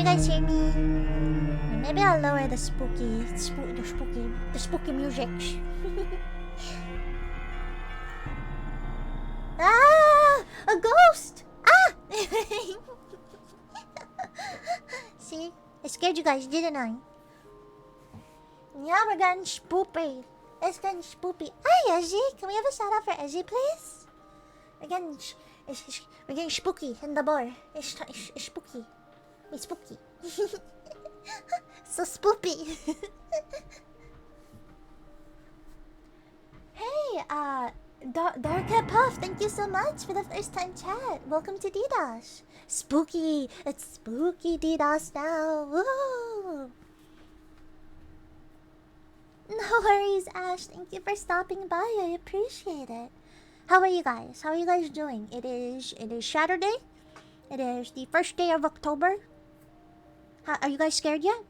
guys hear me? Maybe I'll lower the spooky music. Ah! A ghost! Ah! See? I scared you guys, didn't I? Yeah, we're getting spoopy. It's getting spoopy. Hi, Ezzy. Can we have a shout out for Ezzy, please? We're getting spooky in the bar. It's spooky. It's spooky. So spoopy. Hey, Darka Puff, thank you so much for the first time chat. Welcome to DDoS. Spooky. It's spooky DDoS now. Woo! No worries, Ash. Thank you for stopping by. I appreciate it. How are you guys? How are you guys doing? It is Saturday. It is the first day of October. Are you guys scared yet?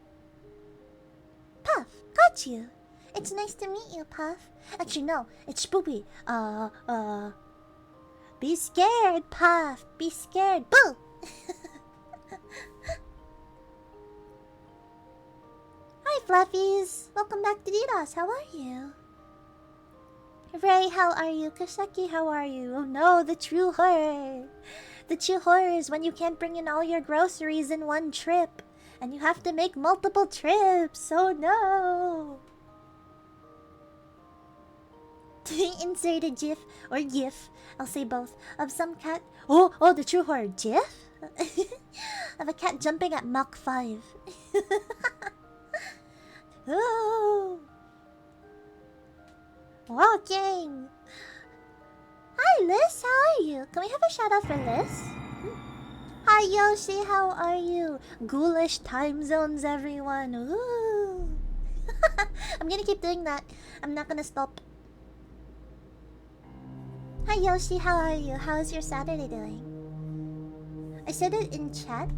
Puff, got you. It's nice to meet you, Puff. Actually, no, it's spoopy. Be scared, Puff. Be scared. Boo! Hi, Fluffies. Welcome back to DDoS. How are you? Ray, how are you? Kaseki, how are you? Oh no, the true horror. The true horror is when you can't bring in all your groceries in one trip. And you have to make multiple trips. Oh no. Insert a gif or gif, I'll say both, of some cat. Oh, the true horror. Gif? Of a cat jumping at Mach 5. Oh. Walking. Hi, Liz. How are you? Can we have a shout out for Liz? Hi, Yoshi. How are you? Ghoulish time zones, everyone. Ooh. I'm gonna keep doing that. I'm not gonna stop. Hi, Yoshi. How are you? How is your Saturday doing? I said it in chat.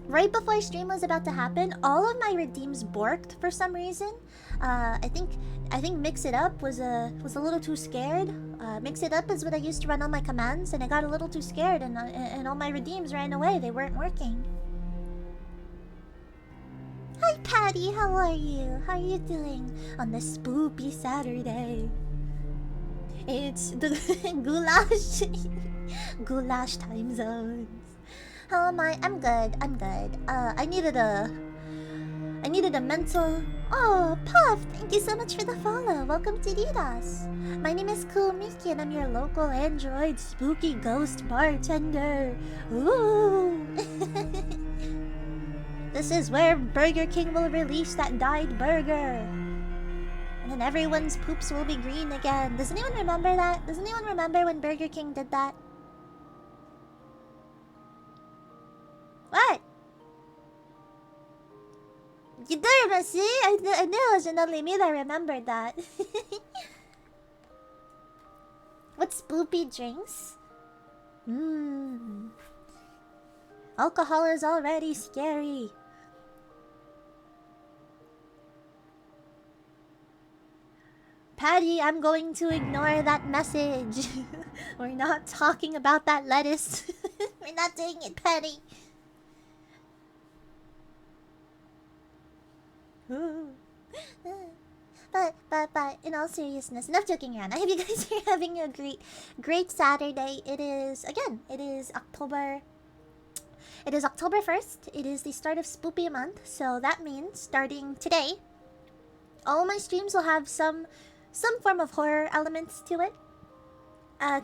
Right before stream was about to happen, all of my redeems borked for some reason. I think Mix It Up was a little too scared. Mix It Up is what I used to run all my commands, and I got a little too scared, and all my redeems ran away. They weren't working. Hi, Patty. How are you? How are you doing on this spoopy Saturday? It's the goulash time zones. How am I? I'm good. I needed a mental. Oh, Puff! Thank you so much for the follow. Welcome to DDoS. My name is Cool Mickey, and I'm your local Android spooky ghost bartender. Ooh! This is where Burger King will release that dyed burger. And then everyone's poops will be green again. Does anyone remember that? Does anyone remember when Burger King did that? What? You don't see? I knew it wasn't only me that remembered that. What spoopy drinks? Alcohol is already scary. Patty, I'm going to ignore that message. We're not talking about that lettuce. We're not doing it, Patty. But in all seriousness, enough joking around. I hope you guys are having a great Saturday. It is October 1st. It is the start of Spoopy month, so that means starting today, all my streams will have some form of horror elements to it.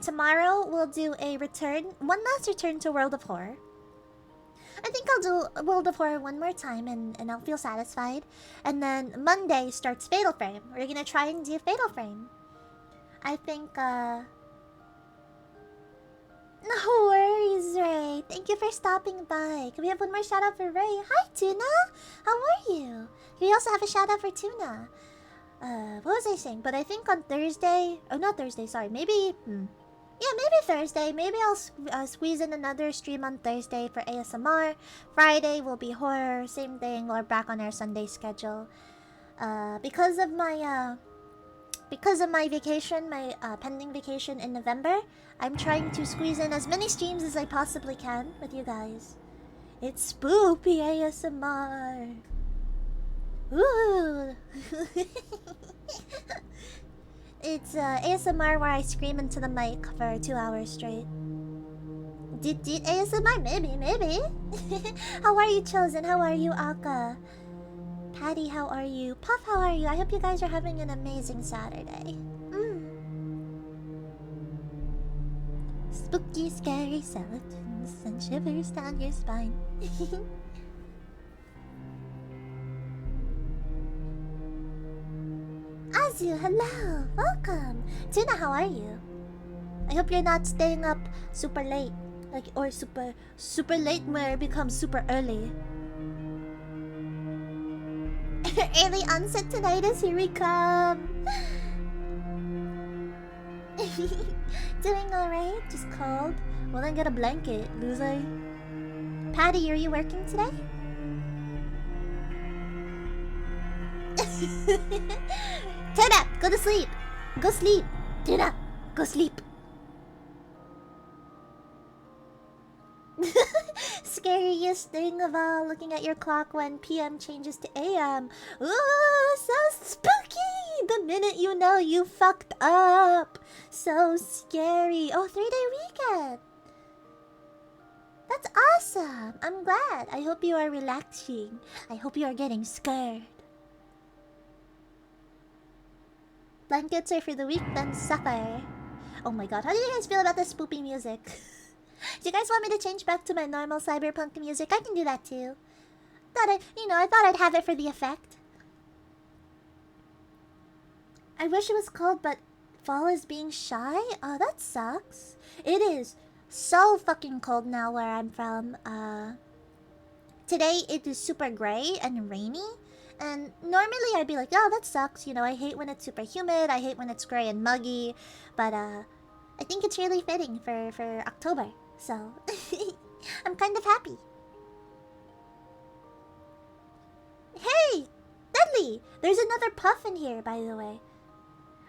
Tomorrow we'll do one last return to World of Horror. I think I'll do World of Horror one more time and I'll feel satisfied. And then Monday starts Fatal Frame. We're gonna try and do Fatal Frame. I think, no worries, Ray. Thank you for stopping by. Can we have one more shout out for Ray? Hi, Tuna. How are you? Can we also have a shout out for Tuna? What was I saying? But I think on Thursday... Oh, not Thursday, sorry. Maybe... Yeah, maybe Thursday. Maybe I'll squeeze in another stream on Thursday for ASMR. Friday will be horror. Same thing. We're back on our Sunday schedule. Because of my vacation, my pending vacation in November, I'm trying to squeeze in as many streams as I possibly can with you guys. It's spoopy ASMR. Ooh. It's ASMR where I scream into the mic for 2 hours straight. Did ASMR? Maybe. How are you, Chosen? How are you, Aka? Patty, how are you? Puff, how are you? I hope you guys are having an amazing Saturday. Spooky, scary skeletons and shivers down your spine. Azu, hello! Welcome! Tuna, how are you? I hope you're not staying up super late. Or super late where it becomes super early. Early onset tinnitus, here we come! Doing alright? Just cold? Well then get a blanket, loser. Patty, are you working today? Turn up! Go to sleep! Go sleep! Turn up! Go sleep! Scariest thing of all, looking at your clock when PM changes to AM. Ooh, so spooky! The minute you know you fucked up. So scary. Oh, 3-day weekend. That's awesome. I'm glad. I hope you are relaxing. I hope you are getting scared. Blankets are for the weak, then sucker. Oh my god, how do you guys feel about this spoopy music? Do you guys want me to change back to my normal cyberpunk music? I can do that too. I thought I'd have it for the effect. I wish it was cold, but fall is being shy? Oh, that sucks. It is so fucking cold now where I'm from. Today it is super gray and rainy. And normally I'd be like, oh, that sucks. I hate when it's super humid. I hate when it's gray and muggy. But, I think it's really fitting for October. So, I'm kind of happy. Hey! Deadly! There's another Puff in here, by the way.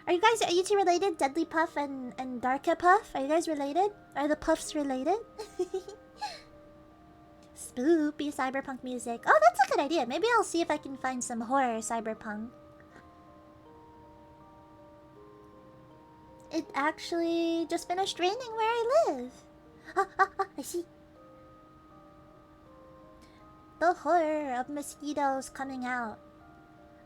Are you two related? Deadly Puff and Darka Puff? Are you guys related? Are the Puffs related? Spoopy cyberpunk music. Oh, that's a good idea. Maybe I'll see if I can find some horror cyberpunk. It actually just finished raining where I live. I see. The horror of mosquitoes coming out.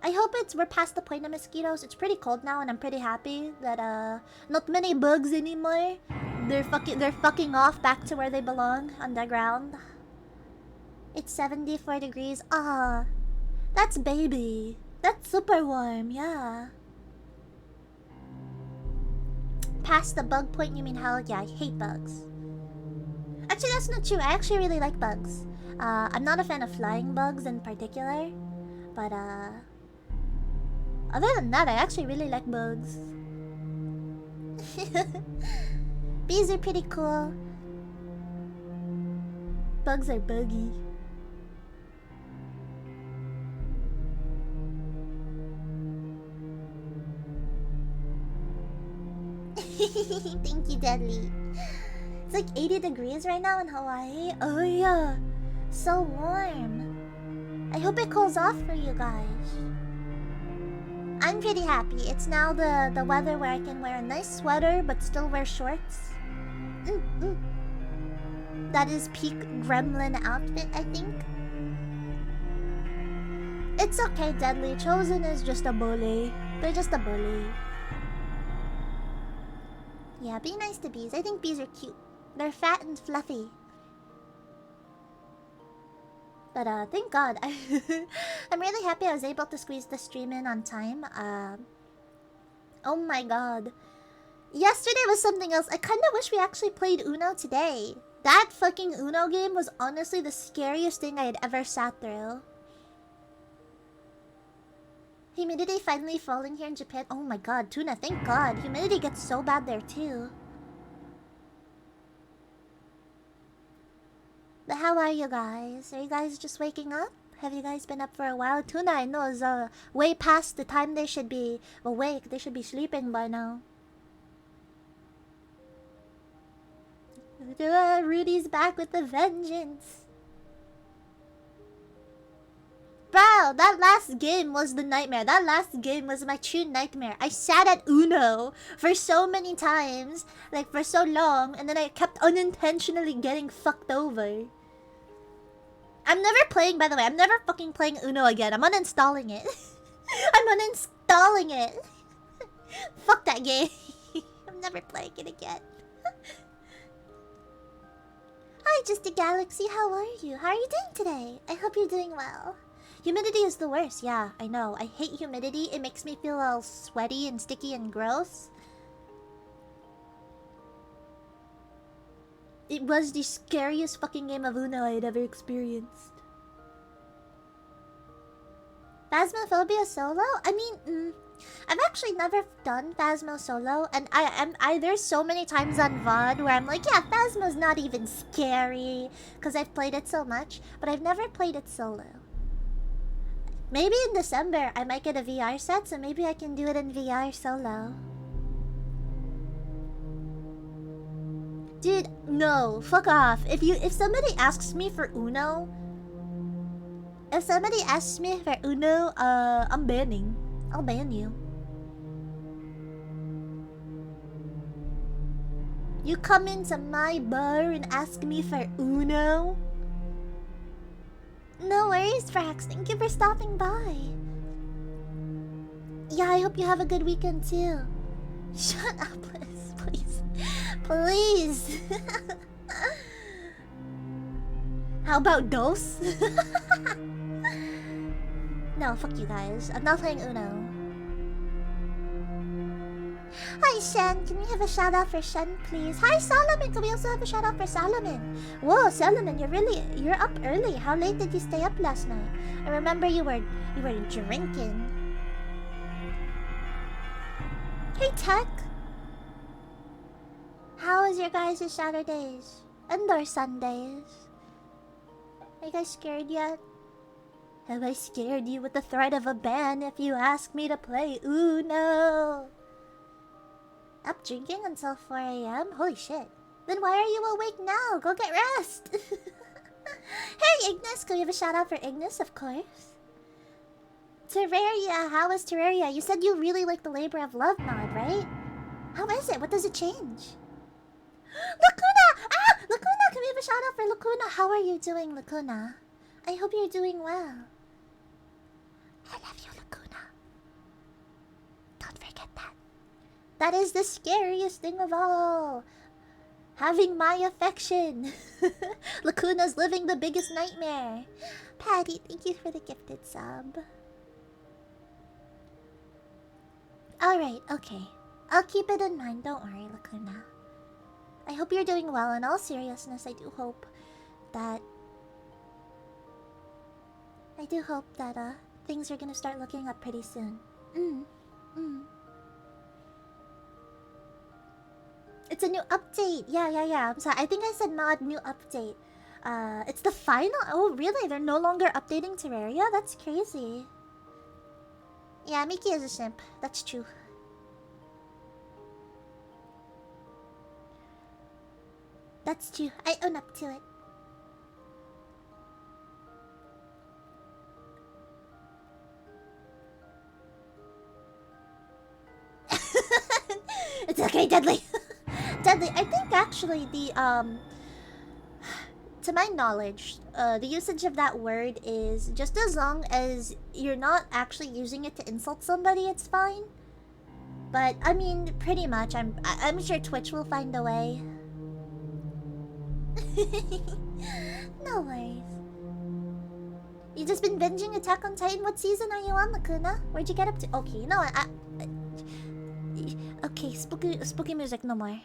I hope we're past the point of mosquitoes. It's pretty cold now and I'm pretty happy that not many bugs anymore. They're fucking off back to where they belong, underground. It's 74 degrees. Ah, that's baby. That's super warm, yeah. Past the bug point, you mean hell? Yeah, I hate bugs. Actually, that's not true. I actually really like bugs. I'm not a fan of flying bugs in particular. But, other than that, I actually really like bugs. Bees are pretty cool. Bugs are buggy. Thank you, Deadly. It's like 80 degrees right now in Hawaii. Oh yeah, so warm. I hope it cools off for you guys. I'm pretty happy. It's now the weather where I can wear a nice sweater but still wear shorts. That is peak gremlin outfit, I think. It's okay, Deadly. Chosen is just a bully. They're just a bully. Yeah, be nice to bees. I think bees are cute. They're fat and fluffy. But thank God. I'm really happy I was able to squeeze the stream in on time. Oh my god. Yesterday was something else. I kinda wish we actually played Uno today. That fucking Uno game was honestly the scariest thing I had ever sat through. Humidity finally falling here in Japan. Oh my god, Tuna, thank God. Humidity gets so bad there too. But how are you guys? Are you guys just waking up? Have you guys been up for a while? Tuna, I know, is way past the time they should be awake. They should be sleeping by now. Rudy's back with the vengeance. Bro, that last game was the nightmare. That last game was my true nightmare. I sat at Uno for so many times, like for so long, and then I kept unintentionally getting fucked over. I'm never playing, by the way. I'm never fucking playing Uno again. I'm uninstalling it. I'm uninstalling it. Fuck that game. I'm never playing it again. Hi, Just a Galaxy. How are you? How are you doing today? I hope you're doing well. Humidity is the worst. Yeah, I know. I hate humidity. It makes me feel all sweaty and sticky and gross. It was the scariest fucking game of Uno I had ever experienced. Phasmophobia solo? I mean, I've actually never done Phasmo solo, and there's so many times on VOD where I'm like, yeah, Phasmo's not even scary, because I've played it so much, but I've never played it solo. Maybe in December I might get a VR set, so maybe I can do it in VR solo. Dude, no, fuck off. If somebody asks me for Uno, I'm banning. I'll ban you. You come into my bar and ask me for Uno? No worries, Frax. Thank you for stopping by. Yeah, I hope you have a good weekend too. Shut up, Liz, please. Please. How about DOS? No, fuck you guys. I'm not playing Uno. Hi, Shen. Can we have a shout out for Shen, please? Hi, Solomon. Can we also have a shout out for Solomon? Whoa, Solomon, you're up early. How late did you stay up last night? I remember you were drinking. Hey, Tech. How was your guys' Saturdays and or Sundays? Are you guys scared yet? Have I scared you with the threat of a ban if you ask me to play Uno? Up drinking until 4 AM? Holy shit. Then why are you awake now? Go get rest! Hey, Ignis! Can we have a shout out for Ignis, of course? Terraria! How is Terraria? You said you really like the Labor of Love mod, right? How is it? What does it change? Lacuna! Ah! Lacuna! Can we have a shout out for Lacuna? How are you doing, Lacuna? I hope you're doing well. I love you, Lacuna. Don't forget that. That is the scariest thing of all. Having my affection. Lacuna's living the biggest nightmare. Patty, thank you for the gifted sub. Alright, okay. I'll keep it in mind. Don't worry, Lacuna. I hope you're doing well. In all seriousness, I do hope that things are gonna start looking up pretty soon. It's a new update. Yeah. I'm sorry. I think I said mod new update. It's the final. Oh, really? They're no longer updating Terraria? That's crazy. Yeah, Miki is a simp. That's true. That's true. I own up to it. It's okay, Deadly. Deadly, I think actually to my knowledge, the usage of that word is just as long as you're not actually using it to insult somebody, it's fine. But I mean, pretty much, I'm sure Twitch will find a way. No worries. You just been binging Attack on Titan? What season are you on, Lacuna? Where'd you get up to? Okay, you know what? Okay, spooky music, no more.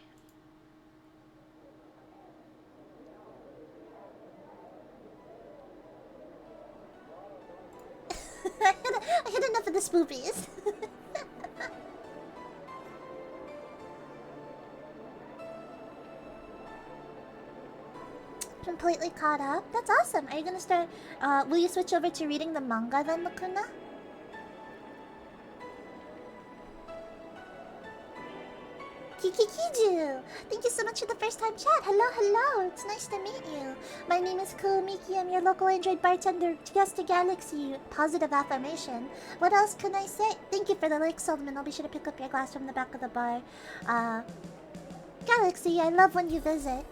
I had enough of the spoopies. Completely caught up? That's awesome. Are you gonna start... will you switch over to reading the manga then, Lacuna? Kikikiju! Thank you so much for the first time chat. Hello, hello. It's nice to meet you. My name is Kumiki. I'm your local Android bartender. Yes to Galaxy. Positive affirmation. What else can I say? Thank you for the like, Solomon. I'll be sure to pick up your glass from the back of the bar. Galaxy, I love when you visit.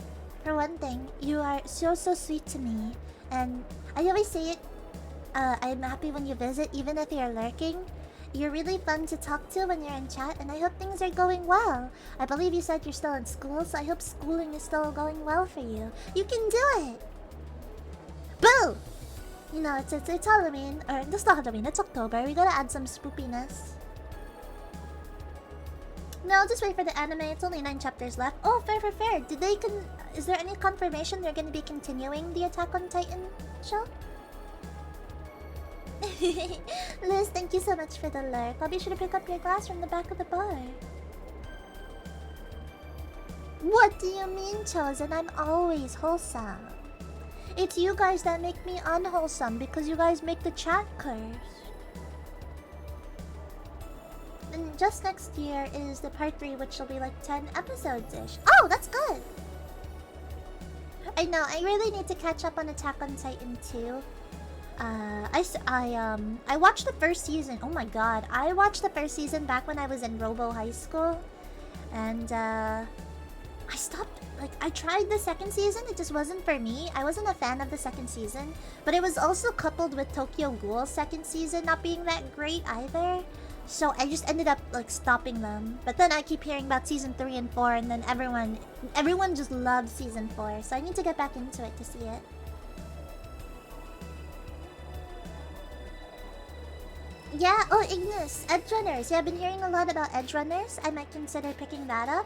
For one thing, you are so sweet to me. And I always say it, I'm happy when you visit, even if you're lurking. You're really fun to talk to when you're in chat, and I hope things are going well. I believe you said you're still in school, so I hope schooling is still going well for you. You can do it! Boo! You know, it's Halloween, or it's not Halloween, it's October. We gotta add some spoopiness. No, just wait for the anime. It's only 9 chapters left. Oh, fair. Did they is there any confirmation they're gonna be continuing the Attack on Titan show? Liz, thank you so much for the lurk. I'll be sure to pick up your glass from the back of the bar. What do you mean, Chosen? I'm always wholesome. It's you guys that make me unwholesome because you guys make the chat cursed. And just next year is the part 3, which will be like 10 episodes-ish. Oh, that's good! I know, I really need to catch up on Attack on Titan 2. I watched the first season. Oh my god, I watched the first season back when I was in Robo High School. And, I stopped. Like, I tried the second season, it just wasn't for me. I wasn't a fan of the second season. But it was also coupled with Tokyo Ghoul's second season not being that great either. So I just ended up, like, stopping them. But then I keep hearing about season 3 and 4, and then everyone just loves season 4. So I need to get back into it to see it. Yeah, oh, Ignis, Edge Runners. Yeah, I've been hearing a lot about Edge Runners. I might consider picking that up.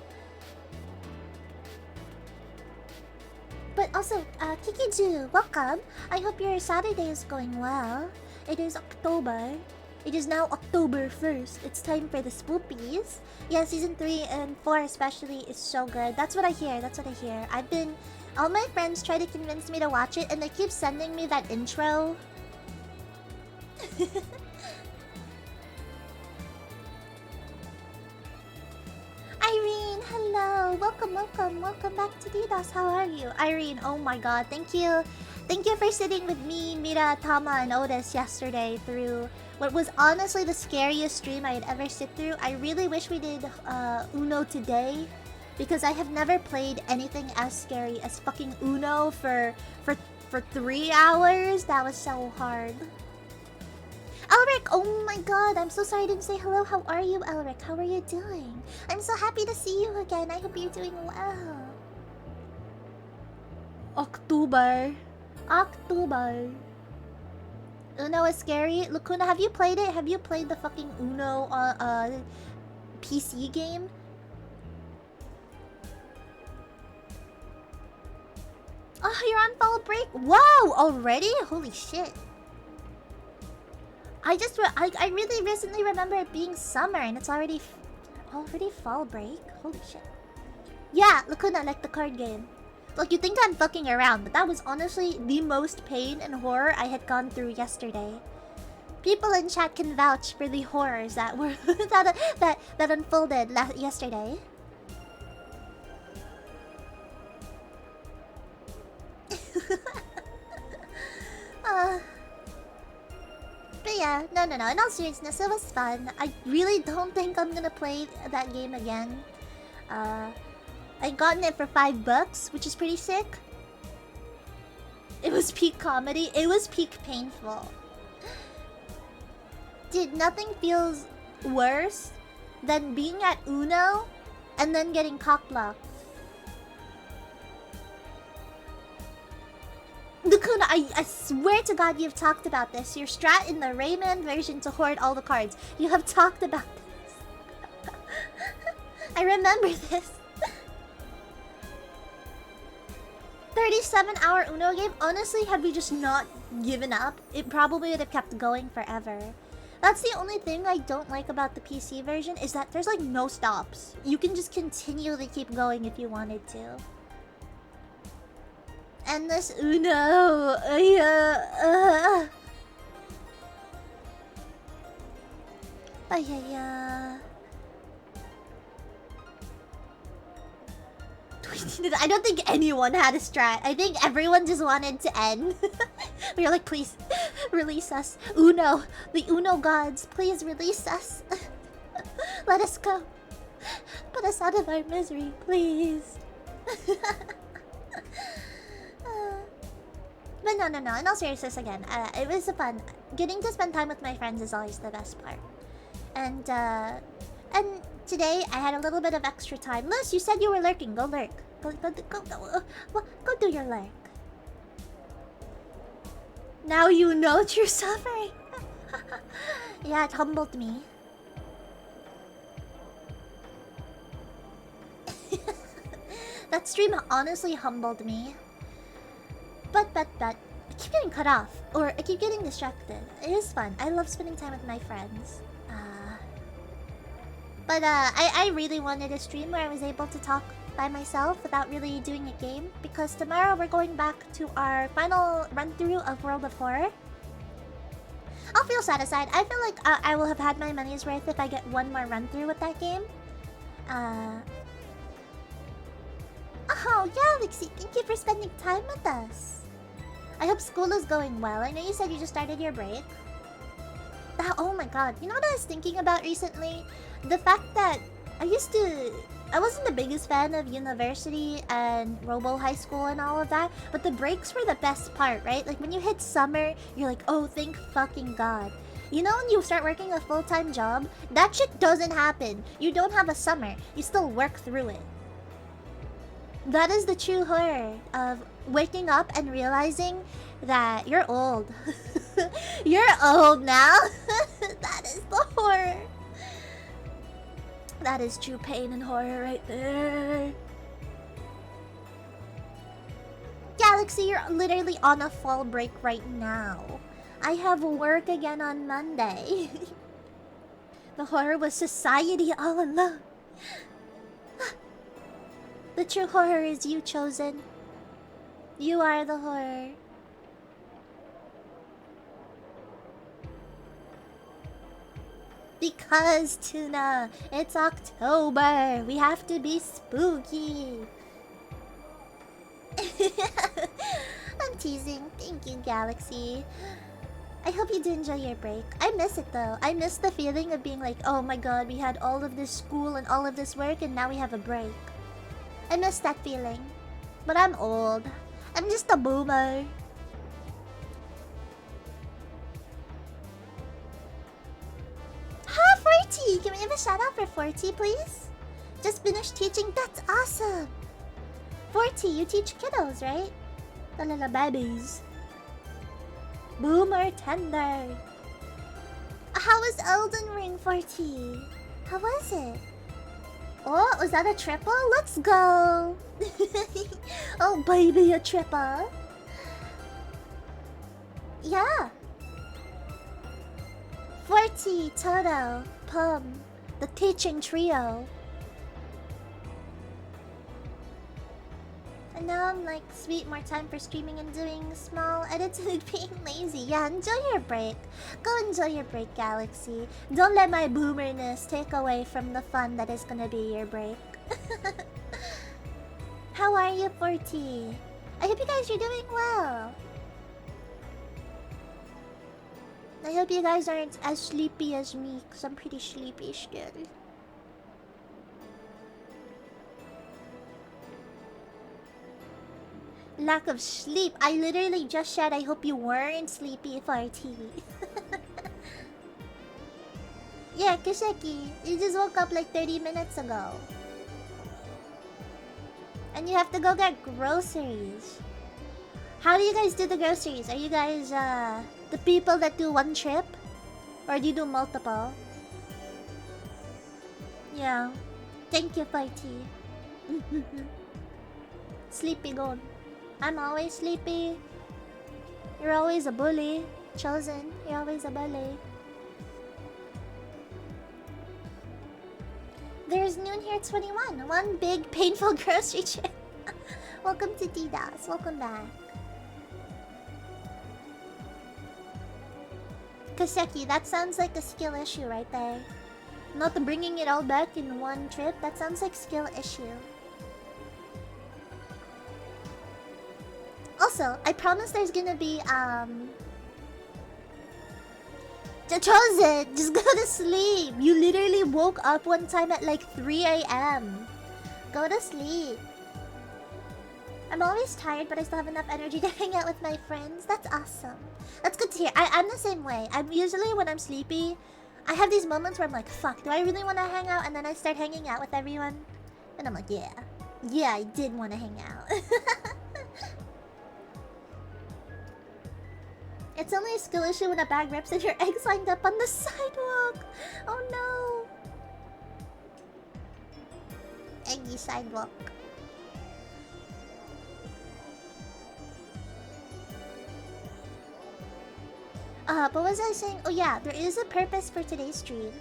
But also, Kikiju, welcome. I hope your Saturday is going well. It is October. It is now October 1st. It's time for the spoopies. Yeah, season 3 and 4 especially is so good. That's what I hear. All my friends try to convince me to watch it, and they keep sending me that intro. Irene, hello. Welcome back to DDoS. How are you? Irene, oh my god, thank you. Thank you for sitting with me, Mira, Tama, and Otis yesterday through what was honestly the scariest stream I had ever sit through. I really wish we did Uno today, because I have never played anything as scary as fucking Uno for 3 hours. That was so hard. Elric, oh my god, I'm so sorry I didn't say hello. How are you, Elric? How are you doing? I'm so happy to see you again. I hope you're doing well. October. Uno is scary. Lacuna, have you played it? Have you played the fucking Uno PC game? Oh, you're on fall break? Wow, already? Holy shit. I really recently remember it being summer and it's already fall break. Holy shit. Yeah, Lacuna, like the card game. Look, you think I'm fucking around, but that was honestly the most pain and horror I had gone through yesterday. People in chat can vouch for the horrors that were that unfolded yesterday. But yeah, no. In all seriousness, it was fun. I really don't think I'm gonna play that game again. I gotten it for $5, which is pretty sick. It was peak comedy. It was peak painful. Dude, nothing feels worse than being at Uno and then getting cockblocked. Lacuna, I swear to God you've talked about this. Your strat in the Rayman version to hoard all the cards. You have talked about this. I remember this. 37-hour Uno game? Honestly, had we just not given up, it probably would have kept going forever. That's the only thing I don't like about the PC version, is that there's like no stops. You can just continually keep going if you wanted to. Endless Uno. I don't think anyone had a strat. I think everyone just wanted to end. We were like, please, release us. Uno. The Uno gods, please release us. Let us go. Put us out of our misery, please. But no. In all seriousness, again, it was fun. Getting to spend time with my friends is always the best part. And today I had a little bit of extra time. Liz, you said you were lurking. Go lurk. Go do your lurk. Now you know true suffering. Yeah, it humbled me. That stream honestly humbled me. But I keep getting cut off, or I keep getting distracted. It is fun. I love spending time with my friends. But I really wanted a stream where I was able to talk by myself without really doing a game, because tomorrow we're going back to our final run-through of World of Horror. I'll feel satisfied. I feel like I will have had my money's worth if I get one more run-through with that game. Oh, Galaxy, thank you for spending time with us. I hope school is going well. I know you said you just started your break. Oh my god, you know what I was thinking about recently? The fact that I wasn't the biggest fan of university and Robo High School and all of that, but the breaks were the best part, right? Like when you hit summer, you're like, oh, thank fucking god. You know when you start working a full-time job, that shit doesn't happen. You don't have a summer. You still work through it. That is the true horror of waking up and realizing that you're old. You're old now. That is the horror. That is true pain and horror right there. Galaxy, you're literally on a fall break right now. I have work again on Monday. The horror was society all alone. The true horror is you, Chosen. You are the horror. Because, Tuna, it's October. We have to be spooky. I'm teasing. Thank you, Galaxy. I hope you do enjoy your break. I miss it though. I miss the feeling of being like, oh my god, we had all of this school and all of this work and now we have a break. I miss that feeling. But I'm old. I'm just a boomer. Ha, 40! Can we have a shout out for 40, please? Just finished teaching. That's awesome! 40, you teach kiddos, right? The little babies. Boomer tender. How was Elden Ring, 40? How was it? Oh, was that a triple? Let's go! Oh, baby, a triple. Yeah. 40, Toto, Pum, the teaching trio. And now I'm like, sweet, more time for streaming and doing small edits and being lazy. Yeah, enjoy your break. Go enjoy your break, Galaxy. Don't let my boomerness take away from the fun that is gonna be your break. How are you, 40? I hope you guys are doing well. I hope you guys aren't as sleepy as me, because I'm pretty sleepy still. Lack of sleep. I literally just said I hope you weren't sleepy, 40. Yeah, Kisheki, you just woke up like 30 minutes ago. And you have to go get groceries. How do you guys do the groceries? Are you guys the people that do one trip? Or do you do multiple? Yeah. Thank you, 40. Sleepy gone. I'm always sleepy. You're always a bully. Chosen, you're always a bully. There's noon here at 21. One big painful grocery trip. Welcome to DDoS. Welcome back. Kaseki, that sounds like a skill issue right there. Not bringing it all back in one trip. That sounds like skill issue. Also, I promise there's gonna be Chosen, just go to sleep. You literally woke up one time at like 3 a.m. Go to sleep. I'm always tired, but I still have enough energy to hang out with my friends. That's awesome. That's good to hear. I'm the same way. I'm usually, when I'm sleepy, I have these moments where I'm like, fuck, do I really want to hang out? And then I start hanging out with everyone. And I'm like, yeah. Yeah, I did want to hang out. It's only a skill issue when a bag rips and your eggs lined up on the sidewalk. Oh no. Eggy sidewalk. But what was I saying? Oh yeah, there is a purpose for today's stream.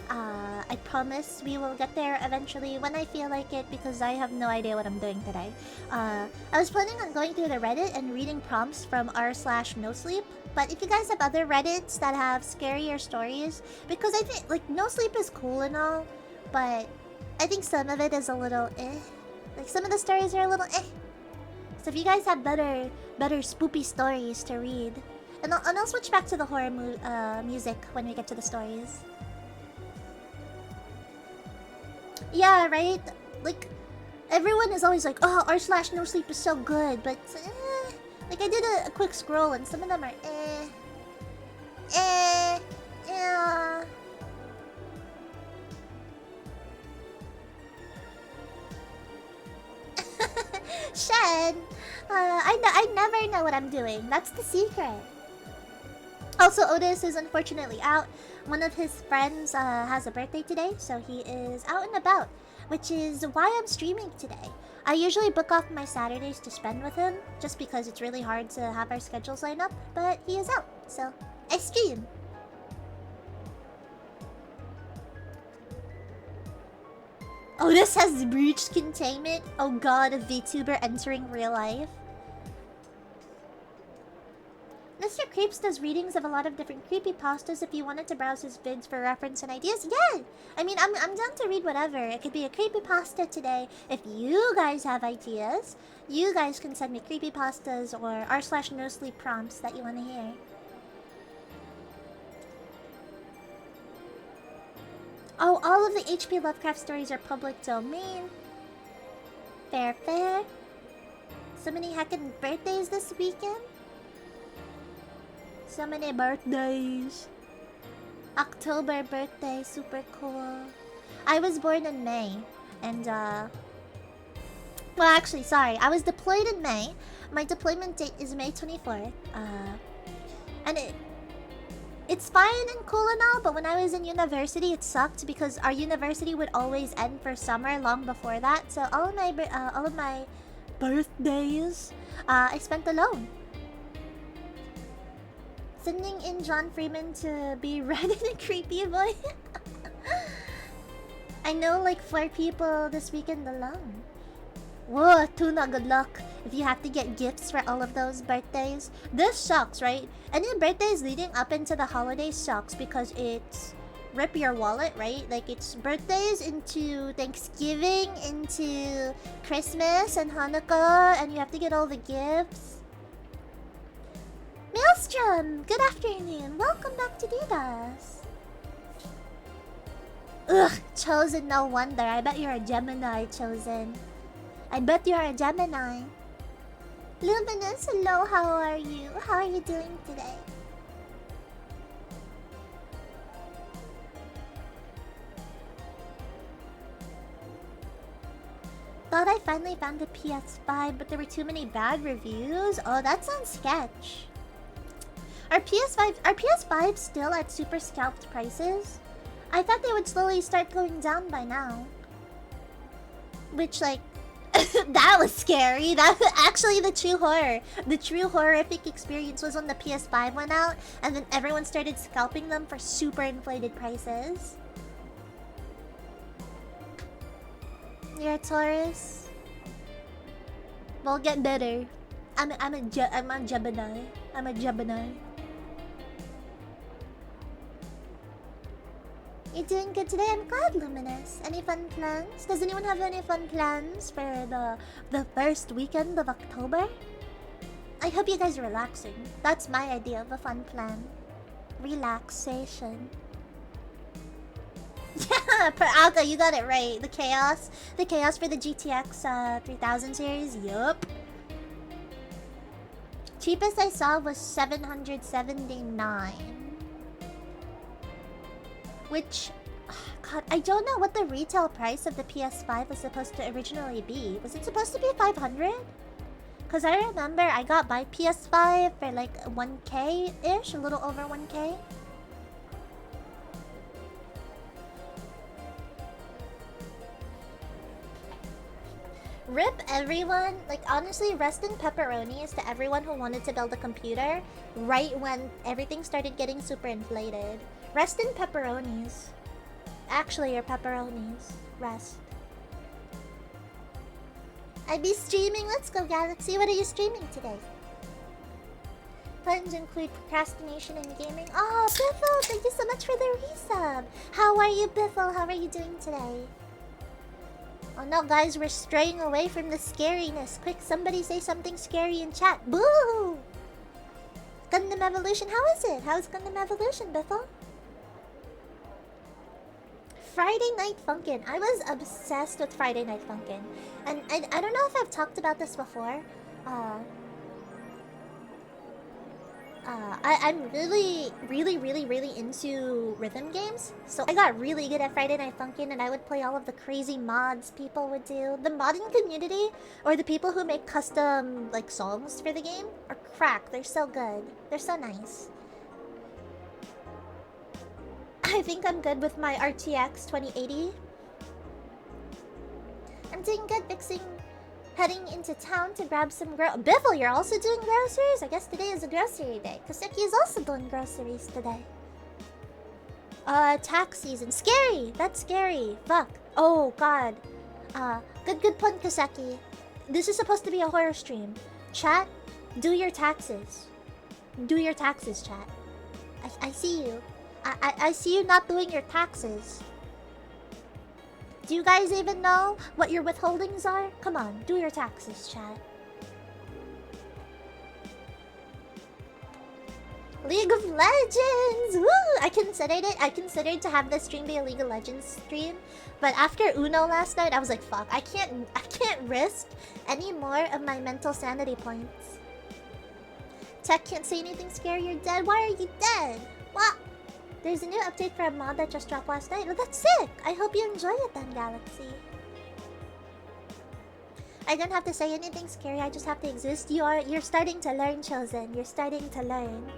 I promise we will get there eventually when I feel like it, because I have no idea what I'm doing today. I was planning on going through the Reddit and reading prompts from r/nosleep. But if you guys have other Reddits that have scarier stories, because I think, like, no sleep is cool and all, but I think some of it is a little eh. Like, some of the stories are a little eh. So if you guys have better spoopy stories to read, and I'll switch back to the horror music when we get to the stories. Yeah, right? Like, everyone is always like, oh, r/nosleep is so good, but like, I did a quick scroll and some of them are yeah. Shen, I never know what I'm doing. That's the secret. Also, Otis is unfortunately out. One of his friends has a birthday today, so he is out and about, which is why I'm streaming today. I usually book off my Saturdays to spend with him, just because it's really hard to have our schedules line up, but he is out, so I stream. Otis has breached containment? Oh god, a VTuber entering real life. Mr. Creeps does readings of a lot of different creepypastas if you wanted to browse his vids for reference and ideas. Yeah! I mean, I'm down to read whatever. It could be a creepypasta today. If you guys have ideas, you guys can send me creepypastas or r/nosleep prompts that you want to hear. Oh, all of the HP Lovecraft stories are public domain. Fair, fair. So many heckin' birthdays this weekend. So many birthdays. October birthday, super cool. I was born in May, and well, actually, sorry, I was deployed in May. My deployment date is May 24th. And it's fine and cool and all, but when I was in university, it sucked because our university would always end for summer long before that. So all of my birthdays, I spent alone. Sending in John Freeman to be Reddit and creepy boy. I know like 4 people this weekend alone. Whoa, Tuna, good luck if you have to get gifts for all of those birthdays. This sucks, right? Any birthdays leading up into the holidays sucks because it's rip your wallet, right? Like it's birthdays into Thanksgiving, into Christmas and Hanukkah, and you have to get all the gifts. Maelstrom, good afternoon. Welcome back to DDoS. Ugh, Chosen, no wonder. I bet you're a Gemini, Chosen. I bet you're a Gemini. Luminous, hello, how are you? How are you doing today? Thought I finally found a PS5, but there were too many bad reviews. Oh, that sounds sketch. Are PS5 still at super scalped prices? I thought they would slowly start going down by now. Which, like, that was scary. That was actually the true horror. The true horrific experience was when the PS5 went out and then everyone started scalping them for super inflated prices. You're a Taurus? We'll get better. I'm a Gemini. I'm a Gemini. You're doing good today. I'm glad, Luminous. Any fun plans? Does anyone have any fun plans for the first weekend of October? I hope you guys are relaxing. That's my idea of a fun plan. Relaxation. Yeah, per Alka, you got it right. The chaos. The chaos for the GTX 3000 series. Yup. Cheapest I saw was 779. Which... God, I don't know what the retail price of the PS5 was supposed to originally be. Was it supposed to be 500? Because I remember I got my PS5 for like 1K-ish, a little over 1K. RIP everyone. Like, honestly, rest in pepperonis to everyone who wanted to build a computer right when everything started getting super inflated. Rest in pepperonis. Actually, your pepperonis. Rest. I'd be streaming. Let's go, Galaxy. What are you streaming today? Plans include procrastination and gaming. Oh, Biffle, thank you so much for the resub. How are you, Biffle? How are you doing today? Oh no, guys, we're straying away from the scariness. Quick, somebody say something scary in chat. Boo! Gundam Evolution, how is it? How's Gundam Evolution, Biffle? Friday Night Funkin'. I was obsessed with Friday Night Funkin'. And I don't know if I've talked about this before. I'm really into rhythm games. So I got really good at Friday Night Funkin' and I would play all of the crazy mods people would do. The modding community, or the people who make custom like songs for the game, are crack. They're so good. They're so nice. I think I'm good with my RTX 2080. I'm doing good fixing... Heading into town to grab some Biffle, you're also doing groceries? I guess today is a grocery day. Kaseki is also doing groceries today. Tax season. Scary! That's scary. Fuck. Oh, God. Good point, Kaseki. This is supposed to be a horror stream. Chat, do your taxes. Do your taxes, chat. I see you. I see you not doing your taxes. Do you guys even know what your withholdings are? Come on, do your taxes, chat. League of Legends! Woo! I considered it. I considered to have this stream be a League of Legends stream. But after Uno last night, I was like, fuck, I can't risk any more of my mental sanity points. Tech can't say anything scary, you're dead. Why are you dead? What? There's a new update for a mod that just dropped last night. Oh, that's sick! I hope you enjoy it then, Galaxy. I don't have to say anything scary, I just have to exist. You're starting to learn, Chosen. You're starting to learn.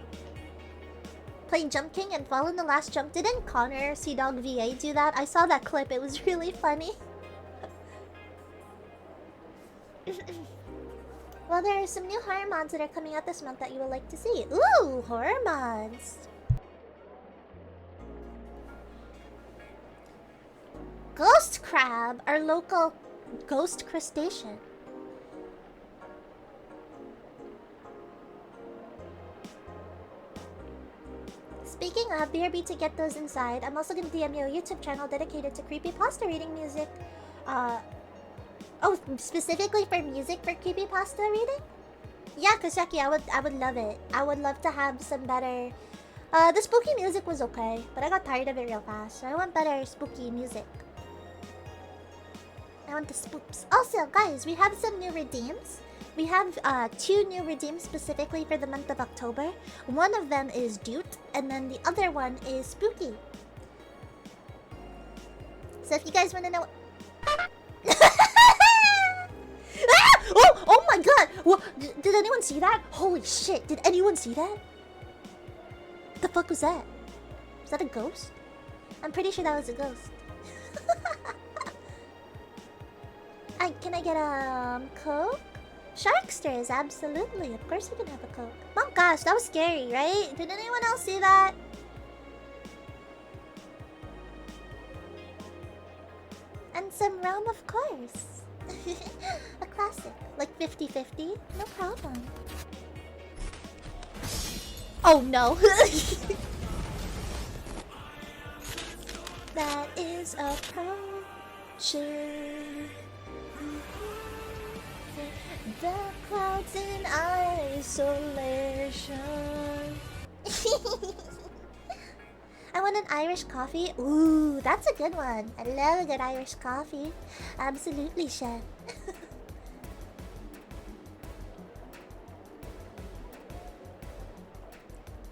Play Jump King and fall in the last jump. Didn't Connor Dog VA do that? I saw that clip, it was really funny. Well, there are some new horror mods that are coming out this month that you will like to see. Ooh, horror mods! Ghost crab, our local ghost crustacean. Speaking of, BRB to get those inside, I'm also gonna DM you a YouTube channel dedicated to creepypasta reading music. Oh, specifically for music for creepypasta reading? Yeah, Kaseki, I would love it. I would love to have some better... the spooky music was okay, but I got tired of it real fast, so I want better spooky music. I want the spoops. Also, guys, we have some new redeems. We have 2 new redeems specifically for the month of October. One of them is Dute, and then the other one is Spooky. So if you guys want to know... Oh my god! What? Did anyone see that? Holy shit, did anyone see that? What the fuck was that? Was that a ghost? I'm pretty sure that was a ghost. Can I get a Coke? Sharksters, absolutely. Of course we can have a Coke. Oh gosh, that was scary, right? Did anyone else see that? And some rum, of course. A classic. Like 50-50? No problem. Oh no! That is a potion. The clouds in isolation. I want an Irish coffee. Ooh, that's a good one. I love a good Irish coffee. Absolutely, chef.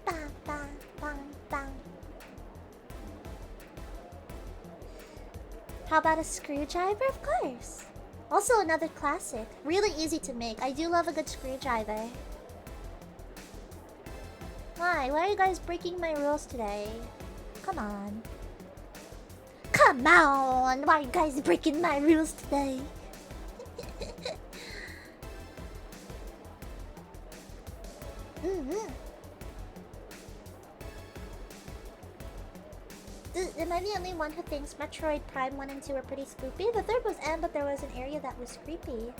Bang, bang, bang, bang. How about a screwdriver? Of course. Also another classic. Really easy to make. I do love a good screwdriver. Why? Why are you guys breaking my rules today? Come on. Come on! Why are you guys breaking my rules today? Am I the only one who thinks Metroid Prime 1 and 2 were pretty spoopy? The third was but there was an area that was creepy.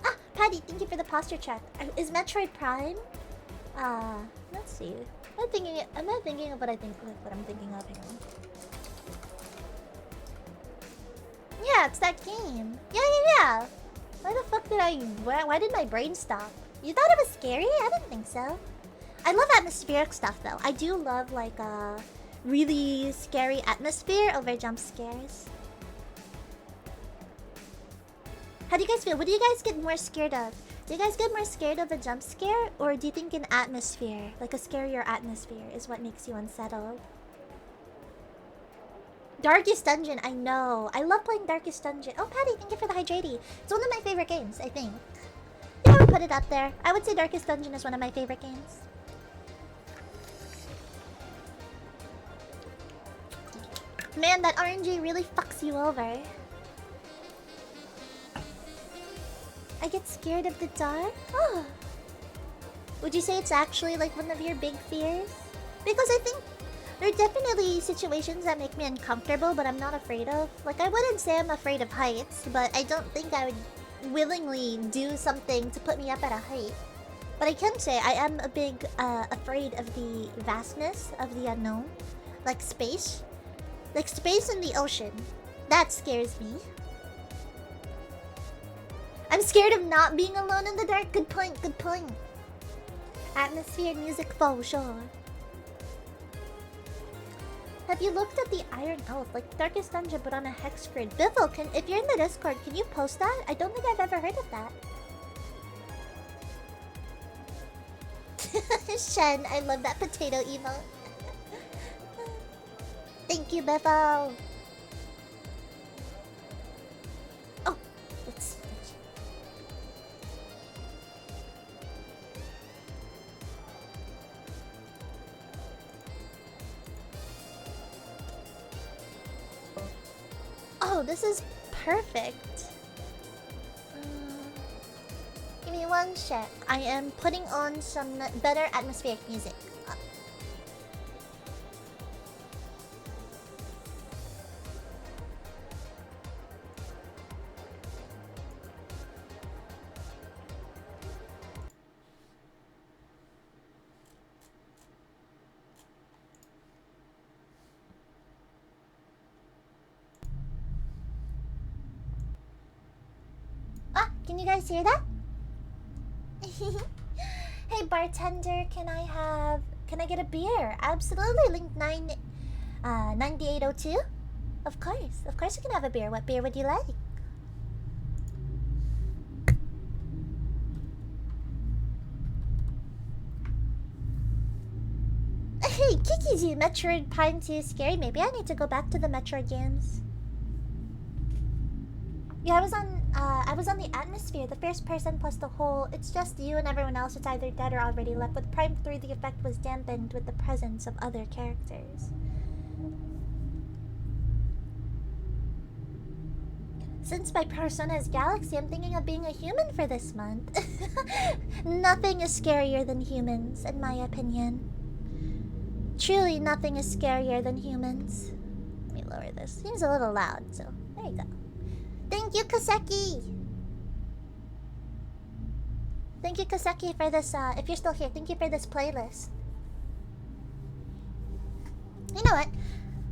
Ah, Patty, thank you for the posture check. Is Metroid Prime? Let's see. Am I thinking of what I'm thinking of? Hang on. Yeah, it's that game. Yeah. Why the fuck did why did my brain stop? You thought it was scary? I didn't think so. I love atmospheric stuff though. I do love like really scary atmosphere over jump scares. How do you guys feel? What do you guys get more scared of? Do you guys get more scared of a jump scare? Or do you think an atmosphere, like a scarier atmosphere, is what makes you unsettled? Darkest Dungeon, I know. I love playing Darkest Dungeon. Oh, Patty, thank you for the hydrating. It's one of my favorite games, I think. Yeah, I would put it up there. I would say Darkest Dungeon is one of my favorite games. Man, that RNG really fucks you over. I get scared of the dark? Oh. Would you say it's actually like one of your big fears? Because I think there are definitely situations that make me uncomfortable, but I'm not afraid of. Like, I wouldn't say I'm afraid of heights, but I don't think I would willingly do something to put me up at a height. But I can say I am a big afraid of the vastness of the unknown. Like space. Like space and the ocean. That scares me. I'm scared of not being alone in the dark. Good point, good point. Atmosphere and music for sure. Have you looked at the Iron Oath, like Darkest Dungeon but on a hex grid? Biffle, if you're in the Discord, can you post that? I don't think I've ever heard of that. Shen, I love that potato emote. Thank you, Biffle. Oh, it's... Oh, this is perfect. Give me one sec. I am putting on some better atmospheric music. Can you guys hear that? Hey bartender, can I get a beer? Absolutely, link 9802. Of course you can have a beer. What beer would you like? Hey Kikiji, Metroid Prime 2 is scary. Maybe I need to go back to the Metroid games. Yeah, I was on the atmosphere, the first person plus the whole. It's just you and everyone else is either dead or already left. With Prime 3, the effect was dampened with the presence of other characters. Since my persona is Galaxy, I'm thinking of being a human for this month. Nothing is scarier than humans, in my opinion. Truly, nothing is scarier than humans. Let me lower this. Seems a little loud, so there you go. Thank you, Kaseki! Thank you, Kaseki, for this, if you're still here, thank you for this playlist. You know what?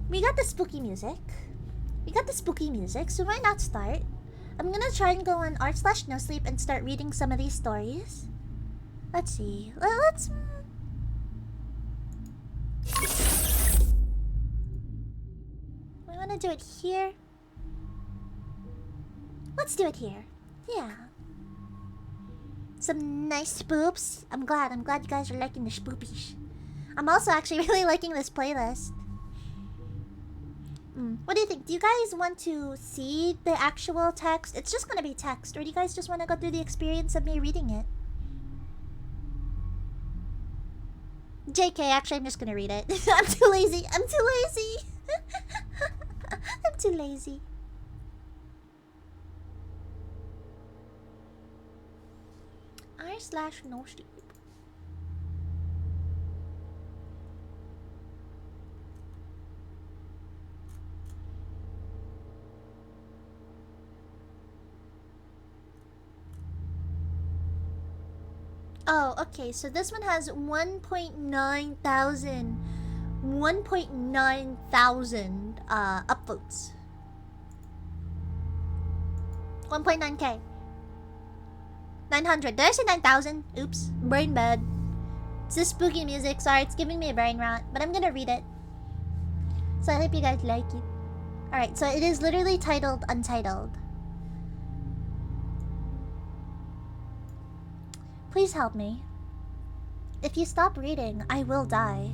We got the spooky music. So why not start? I'm gonna try and go on art/no-sleep and start reading some of these stories. Let's see. Let's... We wanna do it here. Let's do it here. Yeah. Some nice spoops. I'm glad you guys are liking the spoopies. I'm also actually really liking this playlist. What do you think? Do you guys want to see the actual text? It's just gonna be text. Or do you guys just want to go through the experience of me reading it? JK, actually I'm just gonna read it. I'm too lazy. I'm too lazy. R/no-sleep. Oh, okay, so this one has 1.9 thousand upvotes. 1.9k. 900. Did I say 9,000? Oops. Brain bad. It's this spooky music. Sorry, it's giving me a brain rot. But I'm gonna read it. So I hope you guys like it. Alright, so it is literally titled Untitled. Please help me. If you stop reading, I will die.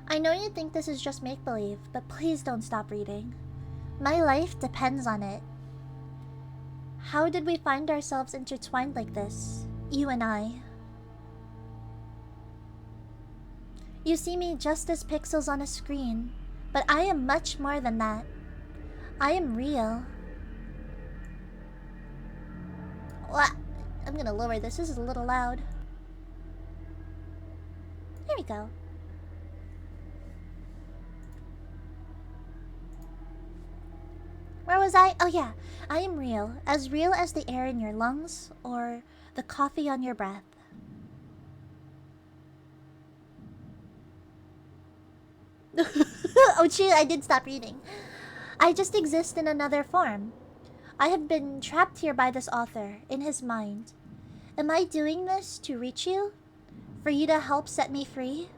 I know you think this is just make-believe, but please don't stop reading. My life depends on it. How did we find ourselves intertwined like this? You and I. You see me just as pixels on a screen, but I am much more than that. I am real. What? I'm gonna lower this. This is a little loud. Here we go. Where was I? Oh yeah. I am real as the air in your lungs or the coffee on your breath. Oh shoot, I did stop reading. I just exist in another form. I have been trapped here by this author, in his mind. Am I doing this to reach you? For you to help set me free?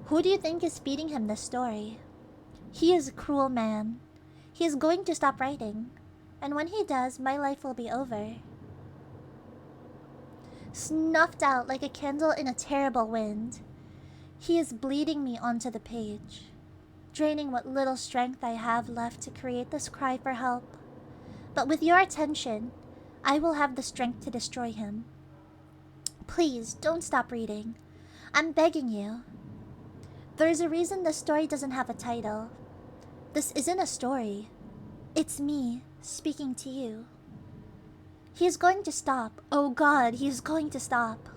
Who do you think is feeding him this story? He is a cruel man. He is going to stop writing. And when he does, my life will be over. Snuffed out like a candle in a terrible wind. He is bleeding me onto the page, draining what little strength I have left to create this cry for help. But with your attention, I will have the strength to destroy him. Please, don't stop reading. I'm begging you. There's a reason the story doesn't have a title. This isn't a story. It's me speaking to you. He is going to stop. Oh God, he is going to stop.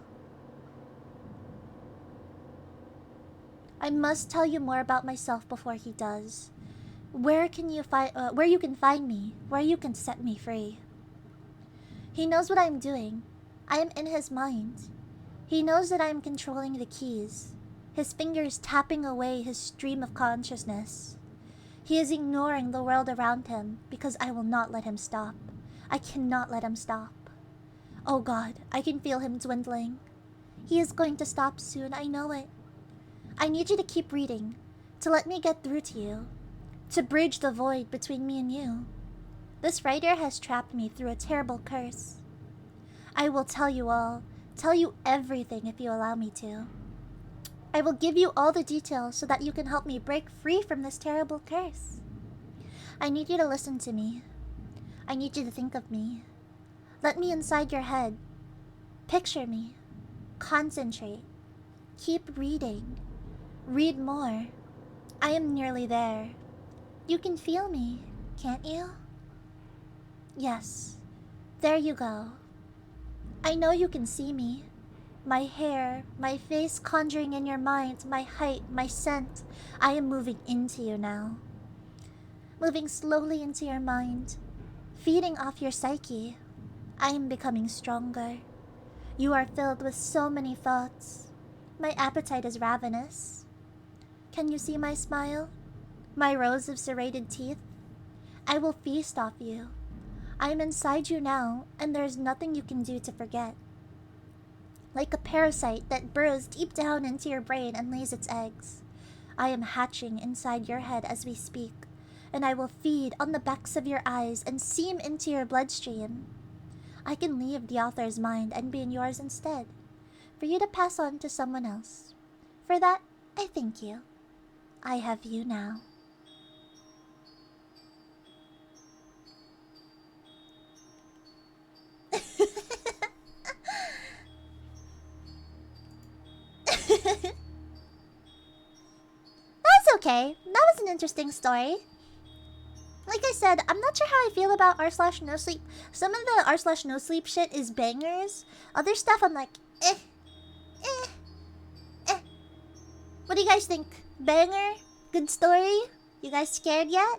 I must tell you more about myself before he does. Where you can find me, where you can set me free. He knows what I'm doing. I am in his mind. He knows that I am controlling the keys, his fingers tapping away his stream of consciousness. He is ignoring the world around him because I will not let him stop. I cannot let him stop. Oh God, I can feel him dwindling. He is going to stop soon, I know it. I need you to keep reading, to let me get through to you, to bridge the void between me and you. This writer has trapped me through a terrible curse. I will tell you all, tell you everything if you allow me to. I will give you all the details so that you can help me break free from this terrible curse. I need you to listen to me. I need you to think of me. Let me inside your head. Picture me. Concentrate. Keep reading. Read more. I am nearly there. You can feel me, can't you? Yes. There you go. I know you can see me. My hair, my face conjuring in your mind, my height, my scent. I am moving into you now. Moving slowly into your mind. Feeding off your psyche. I am becoming stronger. You are filled with so many thoughts. My appetite is ravenous. Can you see my smile? My rows of serrated teeth? I will feast off you. I am inside you now, and there is nothing you can do to forget. Like a parasite that burrows deep down into your brain and lays its eggs, I am hatching inside your head as we speak, and I will feed on the backs of your eyes and seam into your bloodstream. I can leave the author's mind and be in yours instead, for you to pass on to someone else. For that, I thank you. I have you now. That's okay. That was an interesting story. Like I said, I'm not sure how I feel about r/no sleep. Some of the r/no sleep shit is bangers. Other stuff I'm like, eh. What do you guys think? Banger? Good story? You guys scared yet?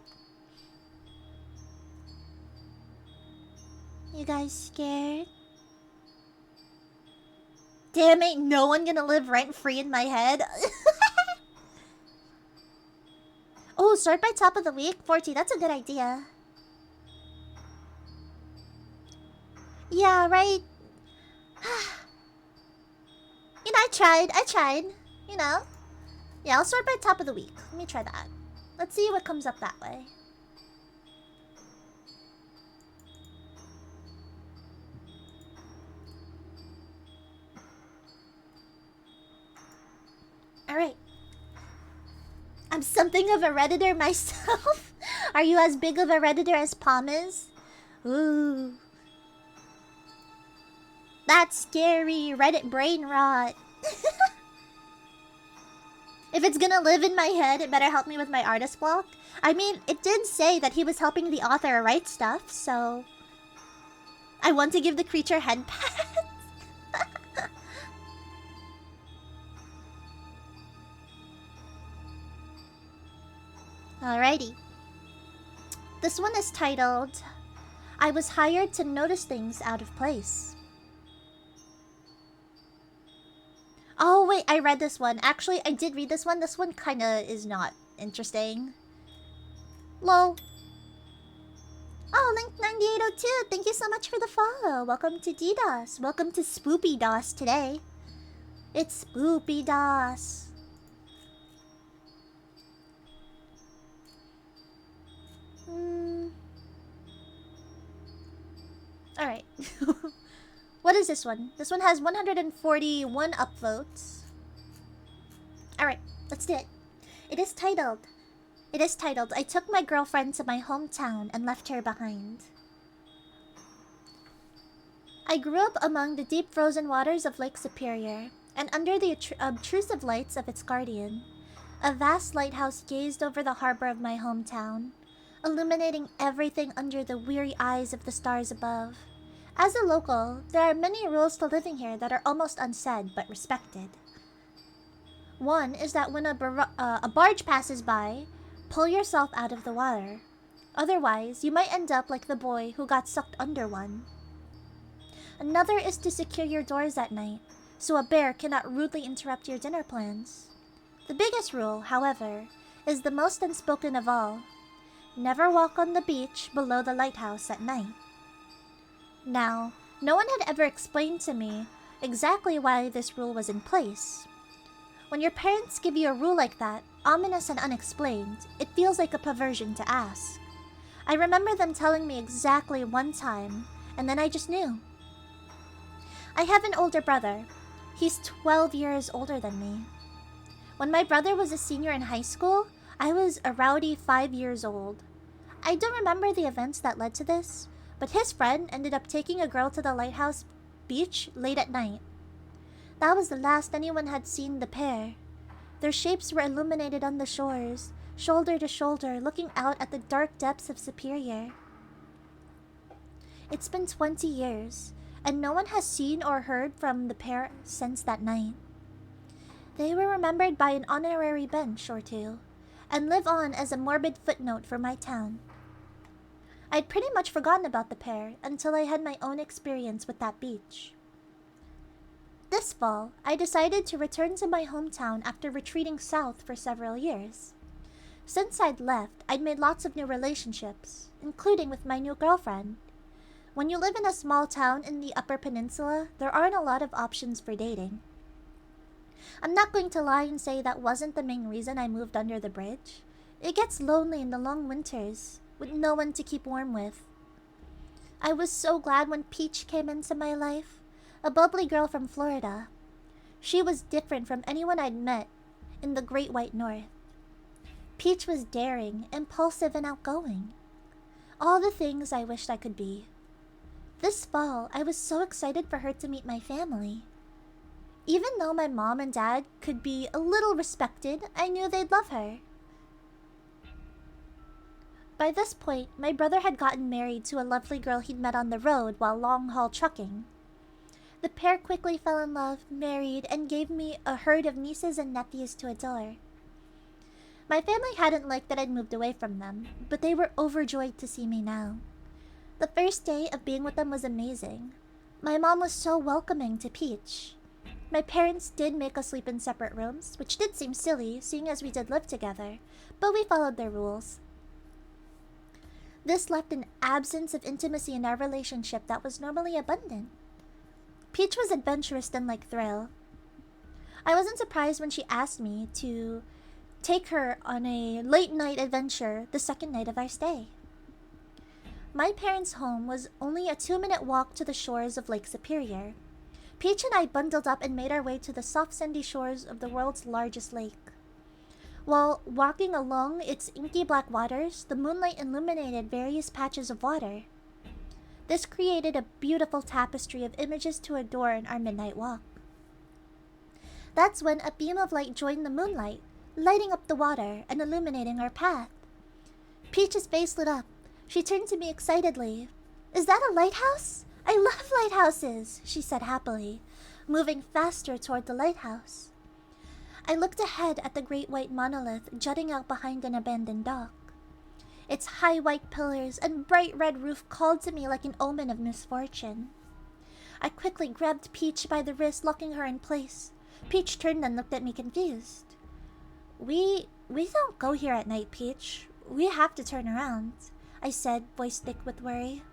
You guys scared? Damn, ain't no one gonna live rent-free in my head. Oh, start by top of the week? 40, that's a good idea. Yeah, right? You know, I tried. You know? Yeah, I'll start by top of the week. Let me try that. Let's see what comes up that way. Alright. I'm something of a Redditor myself. Are you as big of a Redditor as Palm is? Ooh. That's scary. Reddit brain rot. If it's gonna live in my head, it better help me with my artist block. I mean, it did say that he was helping the author write stuff, so... I want to give the creature head pats. Alrighty. This one is titled, I was hired to notice things out of place. Oh wait, I read this one. Actually, I did read this one. This one kinda is not interesting. Lol. Oh, Link9802, thank you so much for the follow. Welcome to DDoS. Welcome to Spoopy DOS today. It's Spoopy DOS. Alright. What is this one? This one has 141 upvotes. Alright, let's do it. It is titled, I took my girlfriend to my hometown and left her behind. I grew up among the deep frozen waters of Lake Superior, and under the obtrusive lights of its guardian, a vast lighthouse gazed over the harbor of my hometown, illuminating everything under the weary eyes of the stars above. As a local, there are many rules to living here that are almost unsaid but respected. One is that when a barge passes by, pull yourself out of the water. Otherwise, you might end up like the boy who got sucked under one. Another is to secure your doors at night, so a bear cannot rudely interrupt your dinner plans. The biggest rule, however, is the most unspoken of all. Never walk on the beach below the lighthouse at night. Now, no one had ever explained to me exactly why this rule was in place. When your parents give you a rule like that, ominous and unexplained, it feels like a perversion to ask. I remember them telling me exactly one time, and then I just knew. I have an older brother. He's 12 years older than me. When my brother was a senior in high school, I was a rowdy 5 years old. I don't remember the events that led to this, but his friend ended up taking a girl to the lighthouse beach late at night. That was the last anyone had seen the pair. Their shapes were illuminated on the shores, shoulder to shoulder, looking out at the dark depths of Superior. It's been 20 years, and no one has seen or heard from the pair since that night. They were remembered by an honorary bench or two, and live on as a morbid footnote for my town. I'd pretty much forgotten about the pair until I had my own experience with that beach. This This fall, I decided to return to my hometown after retreating south for several years. Since I'd left, I'd made lots of new relationships, including with my new girlfriend. When you live in a small town in the Upper Peninsula, there aren't a lot of options for dating. I'm not going to lie and say that wasn't the main reason I moved under the bridge. It gets lonely in the long winters, with no one to keep warm with. I was so glad when Peach came into my life, a bubbly girl from Florida. She was different from anyone I'd met in the Great White North. Peach was daring, impulsive, and outgoing. All the things I wished I could be. This fall, I was so excited for her to meet my family. Even though my mom and dad could be a little respected, I knew they'd love her. By this point, my brother had gotten married to a lovely girl he'd met on the road while long-haul trucking. The pair quickly fell in love, married, and gave me a herd of nieces and nephews to adore. My family hadn't liked that I'd moved away from them, but they were overjoyed to see me now. The first day of being with them was amazing. My mom was so welcoming to Peach. My parents did make us sleep in separate rooms, which did seem silly, seeing as we did live together, but we followed their rules. This left an absence of intimacy in our relationship that was normally abundant. Peach was adventurous and liked thrill. I wasn't surprised when she asked me to take her on a late-night adventure the second night of our stay. My parents' home was only a 2-minute walk to the shores of Lake Superior. Peach and I bundled up and made our way to the soft sandy shores of the world's largest lake. While walking along its inky black waters, the moonlight illuminated various patches of water. This created a beautiful tapestry of images to adorn our midnight walk. That's when a beam of light joined the moonlight, lighting up the water and illuminating our path. Peach's face lit up. She turned to me excitedly. "Is that a lighthouse? I love lighthouses," she said happily, moving faster toward the lighthouse. I looked ahead at the great white monolith jutting out behind an abandoned dock. Its high white pillars and bright red roof called to me like an omen of misfortune. I quickly grabbed Peach by the wrist, locking her in place. Peach turned and looked at me confused. We don't go here at night, Peach. We have to turn around," I said, voice thick with worry.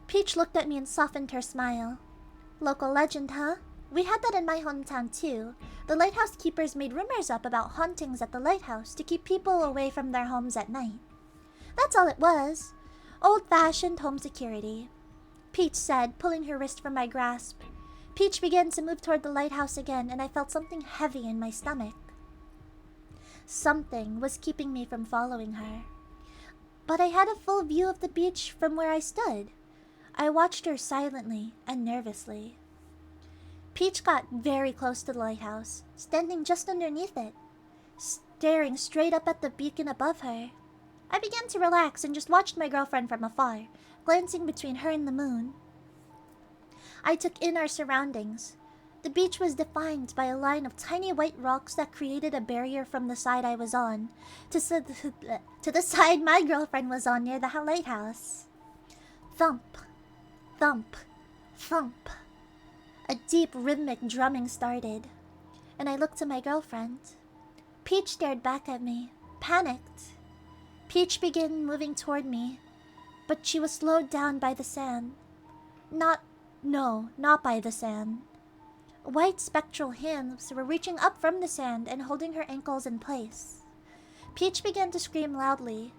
Peach looked at me and softened her smile. "Local legend, huh? We had that in my hometown too. The lighthouse keepers made rumors up about hauntings at the lighthouse to keep people away from their homes at night. That's all it was. Old-fashioned home security," Peach said, pulling her wrist from my grasp. Peach began to move toward the lighthouse again, and I felt something heavy in my stomach. Something was keeping me from following her. But I had a full view of the beach from where I stood. I watched her silently and nervously. Peach got very close to the lighthouse, standing just underneath it, staring straight up at the beacon above her. I began to relax and just watched my girlfriend from afar, glancing between her and the moon. I took in our surroundings. The beach was defined by a line of tiny white rocks that created a barrier from the side I was on to the side my girlfriend was on near the lighthouse. Thump, thump, thump. A deep rhythmic drumming started, and I looked to my girlfriend. Peach stared back at me, panicked. Peach began moving toward me, but she was slowed down by the sand. Not by the sand. White spectral hands were reaching up from the sand and holding her ankles in place. Peach began to scream loudly.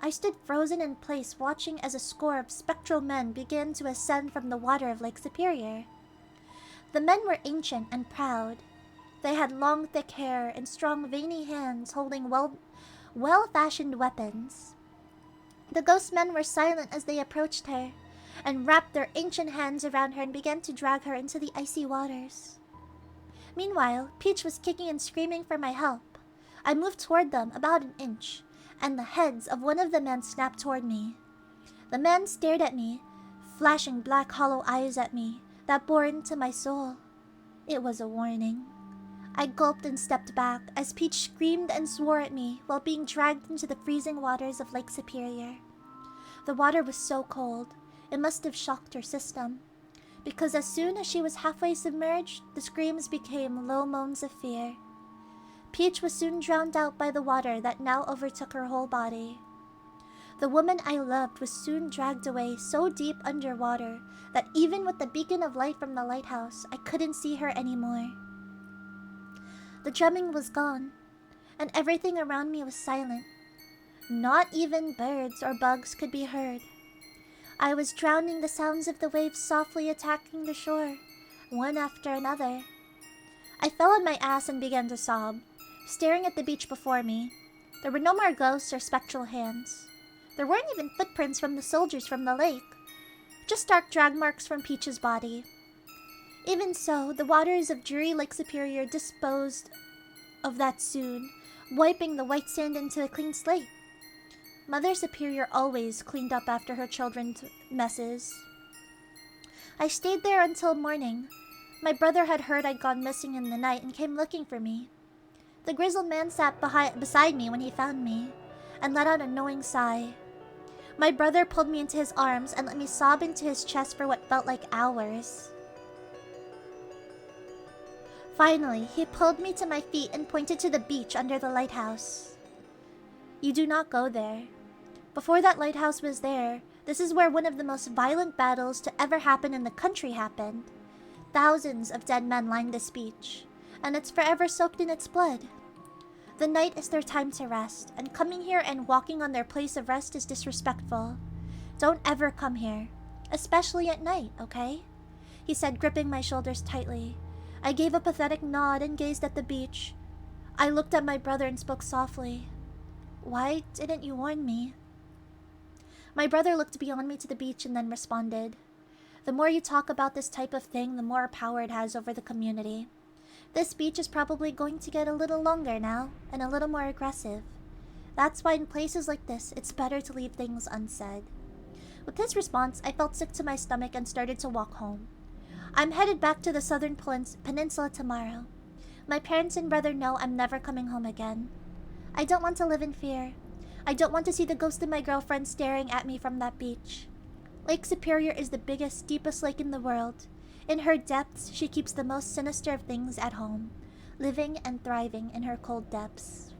I stood frozen in place, watching as a score of spectral men began to ascend from the water of Lake Superior. The men were ancient and proud. They had long, thick hair and strong, veiny hands holding well-fashioned weapons. The ghost men were silent as they approached her, and wrapped their ancient hands around her and began to drag her into the icy waters. Meanwhile, Peach was kicking and screaming for my help. I moved toward them about an inch, and the heads of one of the men snapped toward me. The man stared at me, flashing black hollow eyes at me that bore into my soul. It was a warning. I gulped and stepped back as Peach screamed and swore at me while being dragged into the freezing waters of Lake Superior. The water was so cold, it must have shocked her system. because as soon as she was halfway submerged, the screams became low moans of fear. Peach was soon drowned out by the water that now overtook her whole body. The woman I loved was soon dragged away so deep underwater that even with the beacon of light from the lighthouse, I couldn't see her anymore. The drumming was gone, and everything around me was silent. Not even birds or bugs could be heard. I was drowning the sounds of the waves softly attacking the shore, one after another. I fell on my ass and began to sob, staring at the beach before me. There were no more ghosts or spectral hands. There weren't even footprints from the soldiers from the lake, just dark drag marks from Peach's body. Even so, the waters of dreary Lake Superior disposed of that soon, wiping the white sand into a clean slate. Mother Superior always cleaned up after her children's messes. I stayed there until morning. My brother had heard I'd gone missing in the night and came looking for me. The grizzled man sat beside me when he found me, and let out a knowing sigh. My brother pulled me into his arms and let me sob into his chest for what felt like hours. Finally, he pulled me to my feet and pointed to the beach under the lighthouse. You do not go there. Before that lighthouse was there, this is where one of the most violent battles to ever happen in the country happened. Thousands of dead men line this beach, and it's forever soaked in its blood. The night is their time to rest, and coming here and walking on their place of rest is disrespectful. Don't ever come here, especially at night, okay? He said, gripping my shoulders tightly. I gave a pathetic nod and gazed at the beach. I looked at my brother and spoke softly. Why didn't you warn me? My brother looked beyond me to the beach and then responded. The more you talk about this type of thing, the more power it has over the community. This beach is probably going to get a little longer now, and a little more aggressive. That's why in places like this, it's better to leave things unsaid. With his response, I felt sick to my stomach and started to walk home. I'm headed back to the southern peninsula tomorrow. My parents and brother know I'm never coming home again. I don't want to live in fear. I don't want to see the ghost of my girlfriend staring at me from that beach. Lake Superior is the biggest, deepest lake in the world. In her depths, she keeps the most sinister of things at home, living and thriving in her cold depths.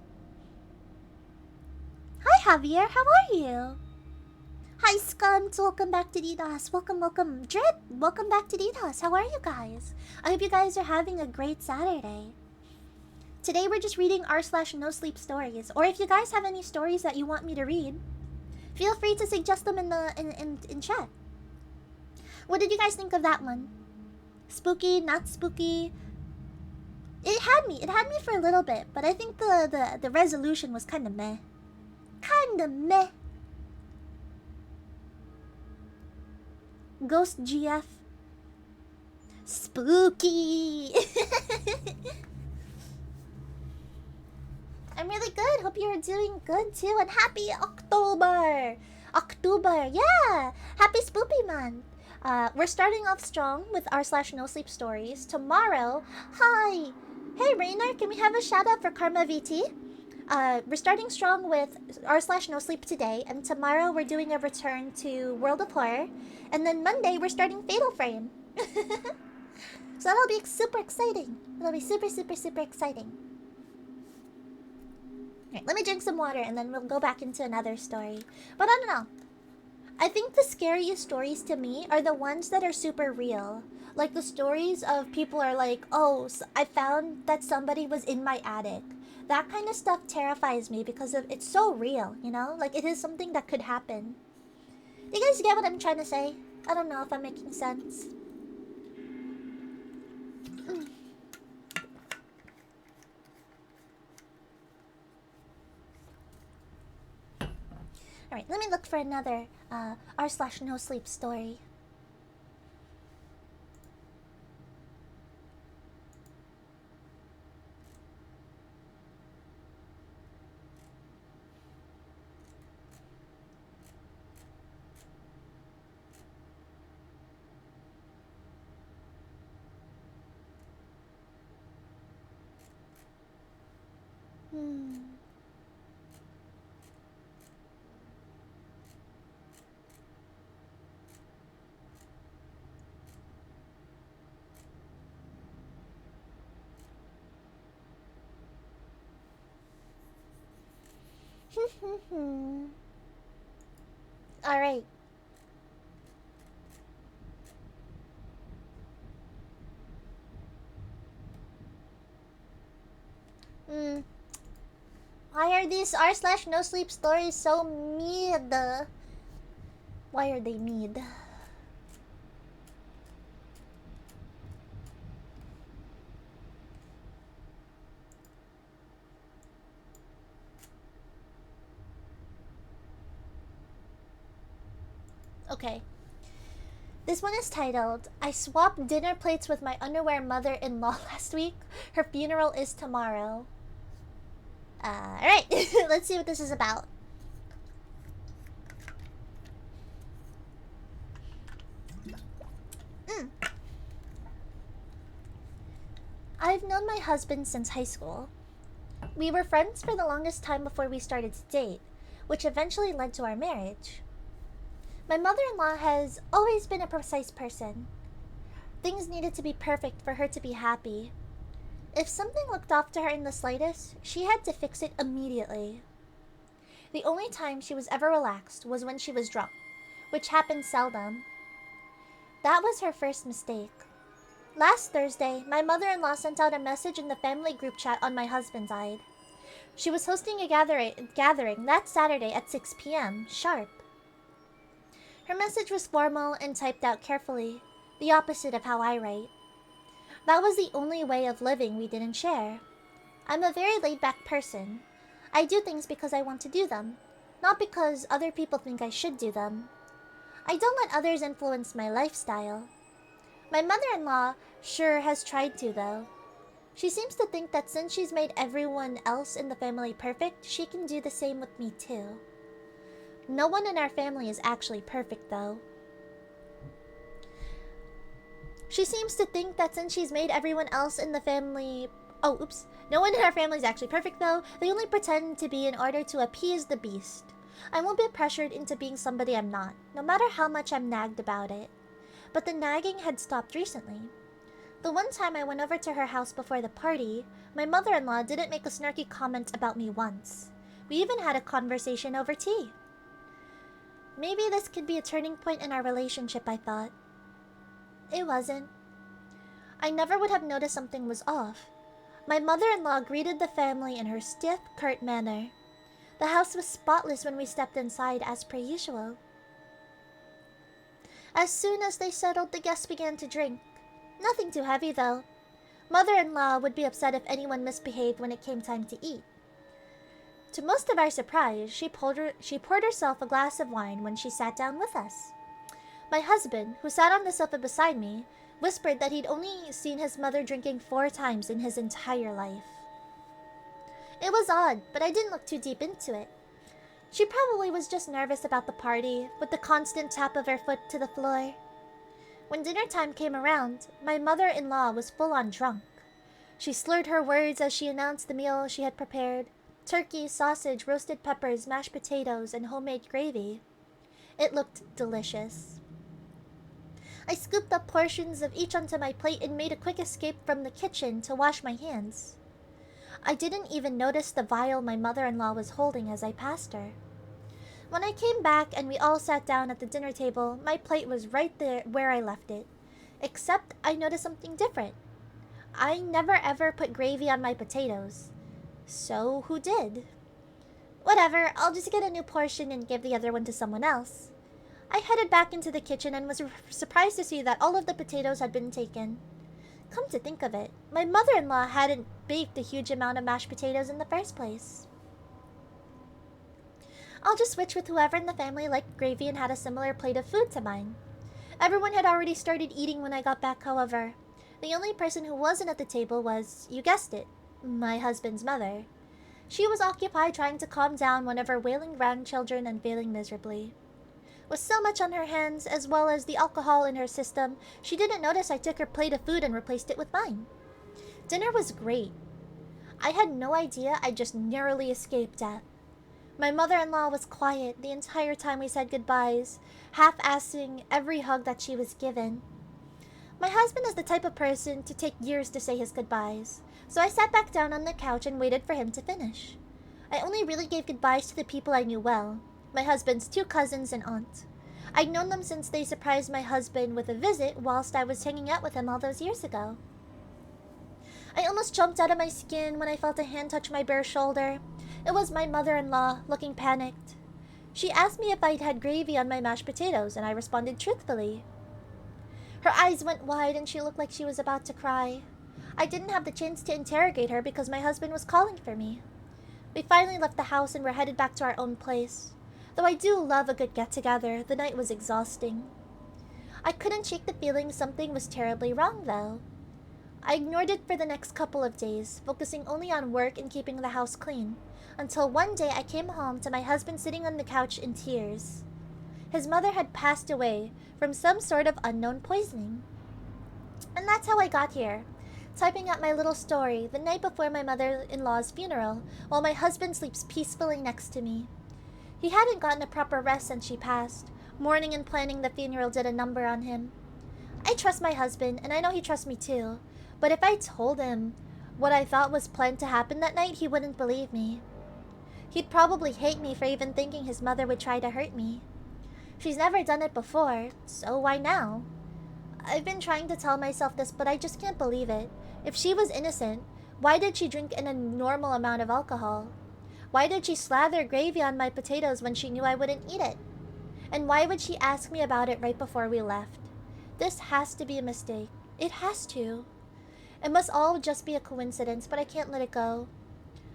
Hi, Javier. How are you? Hi, Scums. Welcome back to DDoS. Welcome. Drip, welcome back to DDoS. How are you guys? I hope you guys are having a great Saturday. Today we're just reading r/no sleep stories, or if you guys have any stories that you want me to read, feel free to suggest them in chat. What did you guys think of that one? Spooky, not spooky? It had me for a little bit, but I think the resolution was kind of meh. Ghost GF. Spooky. I'm really good. Hope you're doing good too. And happy October. Yeah. Happy Spoopy month. We're starting off strong with r/no sleep stories. Tomorrow, hi. Hey Rainer, can we have a shout out for Karma VT? We're starting strong with r/no sleep today, and tomorrow we're doing a return to World of Horror, and then Monday we're starting Fatal Frame. So that'll be super exciting. It'll be super exciting. Alright, let me drink some water and then we'll go back into another story. But I don't know. I think the scariest stories to me are the ones that are super real. Like the stories of people are like, oh, I found that somebody was in my attic. That kind of stuff terrifies me because it's so real, you know? Like it is something that could happen. You guys get what I'm trying to say? I don't know if I'm making sense. Alright, let me look for another r/no sleep story. Alright. Why are these r/no sleep stories so mid? Why are they mid? Okay. This one is titled, I swapped dinner plates with my underwear mother-in-law last week. Her funeral is tomorrow. Alright, let's see what this is about. I've known my husband since high school. We were friends for the longest time before we started to date, which eventually led to our marriage. My mother-in-law has always been a precise person. Things needed to be perfect for her to be happy. If something looked off to her in the slightest, she had to fix it immediately. The only time she was ever relaxed was when she was drunk, which happened seldom. That was her first mistake. Last Thursday, my mother-in-law sent out a message in the family group chat on my husband's side. She was hosting a gathering that Saturday at 6 p.m. sharp. Her message was formal and typed out carefully, the opposite of how I write. That was the only way of living we didn't share. I'm a very laid-back person. I do things because I want to do them, not because other people think I should do them. I don't let others influence my lifestyle. My mother-in-law sure has tried to, though. She seems to think that since she's made everyone else in the family perfect, she can do the same with me too. No one in our family is actually perfect, though. She seems to think that since she's made everyone else in the family... Oh, oops. No one in our family is actually perfect, though. They only pretend to be in order to appease the beast. I won't be pressured into being somebody I'm not, no matter how much I'm nagged about it. But the nagging had stopped recently. The one time I went over to her house before the party, my mother-in-law didn't make a snarky comment about me once. We even had a conversation over tea. Maybe this could be a turning point in our relationship, I thought. It wasn't. I never would have noticed something was off. My mother-in-law greeted the family in her stiff, curt manner. The house was spotless when we stepped inside, as per usual. As soon as they settled, the guests began to drink. Nothing too heavy, though. Mother-in-law would be upset if anyone misbehaved when it came time to eat. To most of our surprise, she poured herself a glass of wine when she sat down with us. My husband, who sat on the sofa beside me, whispered that he'd only seen his mother drinking 4 times in his entire life. It was odd, but I didn't look too deep into it. She probably was just nervous about the party, with the constant tap of her foot to the floor. When dinner time came around, my mother-in-law was full-on drunk. She slurred her words as she announced the meal she had prepared: turkey, sausage, roasted peppers, mashed potatoes, and homemade gravy. It looked delicious. I scooped up portions of each onto my plate and made a quick escape from the kitchen to wash my hands. I didn't even notice the vial my mother-in-law was holding as I passed her. When I came back and we all sat down at the dinner table, my plate was right there where I left it. Except I noticed something different. I never ever put gravy on my potatoes. So who did? Whatever, I'll just get a new portion and give the other one to someone else. I headed back into the kitchen and was surprised to see that all of the potatoes had been taken. Come to think of it, my mother-in-law hadn't baked a huge amount of mashed potatoes in the first place. I'll just switch with whoever in the family liked gravy and had a similar plate of food to mine. Everyone had already started eating when I got back, however. The only person who wasn't at the table was, you guessed it, my husband's mother. She was occupied trying to calm down one of her wailing grandchildren and failing miserably. With so much on her hands, as well as the alcohol in her system, she didn't notice I took her plate of food and replaced it with mine. Dinner was great. I had no idea I just narrowly escaped death. My mother-in-law was quiet the entire time we said goodbyes, half-assing every hug that she was given. My husband is the type of person to take years to say his goodbyes, so I sat back down on the couch and waited for him to finish. I only really gave goodbyes to the people I knew well. My husband's 2 cousins and aunt. I'd known them since they surprised my husband with a visit whilst I was hanging out with him all those years ago. I almost jumped out of my skin when I felt a hand touch my bare shoulder. It was my mother-in-law, looking panicked. She asked me if I'd had gravy on my mashed potatoes, and I responded truthfully. Her eyes went wide and she looked like she was about to cry. I didn't have the chance to interrogate her because my husband was calling for me. We finally left the house and were headed back to our own place. Though I do love a good get-together, the night was exhausting. I couldn't shake the feeling something was terribly wrong, though. I ignored it for the next couple of days, focusing only on work and keeping the house clean, until one day I came home to my husband sitting on the couch in tears. His mother had passed away from some sort of unknown poisoning. And that's how I got here, typing out my little story the night before my mother-in-law's funeral, while my husband sleeps peacefully next to me. He hadn't gotten a proper rest since she passed. Mourning and planning the funeral did a number on him. I trust my husband, and I know he trusts me too. But if I told him what I thought was planned to happen that night, he wouldn't believe me. He'd probably hate me for even thinking his mother would try to hurt me. She's never done it before, so why now? I've been trying to tell myself this, but I just can't believe it. If she was innocent, why did she drink in a normal amount of alcohol? Why did she slather gravy on my potatoes when she knew I wouldn't eat it? And why would she ask me about it right before we left? This has to be a mistake. It has to. It must all just be a coincidence, but I can't let it go.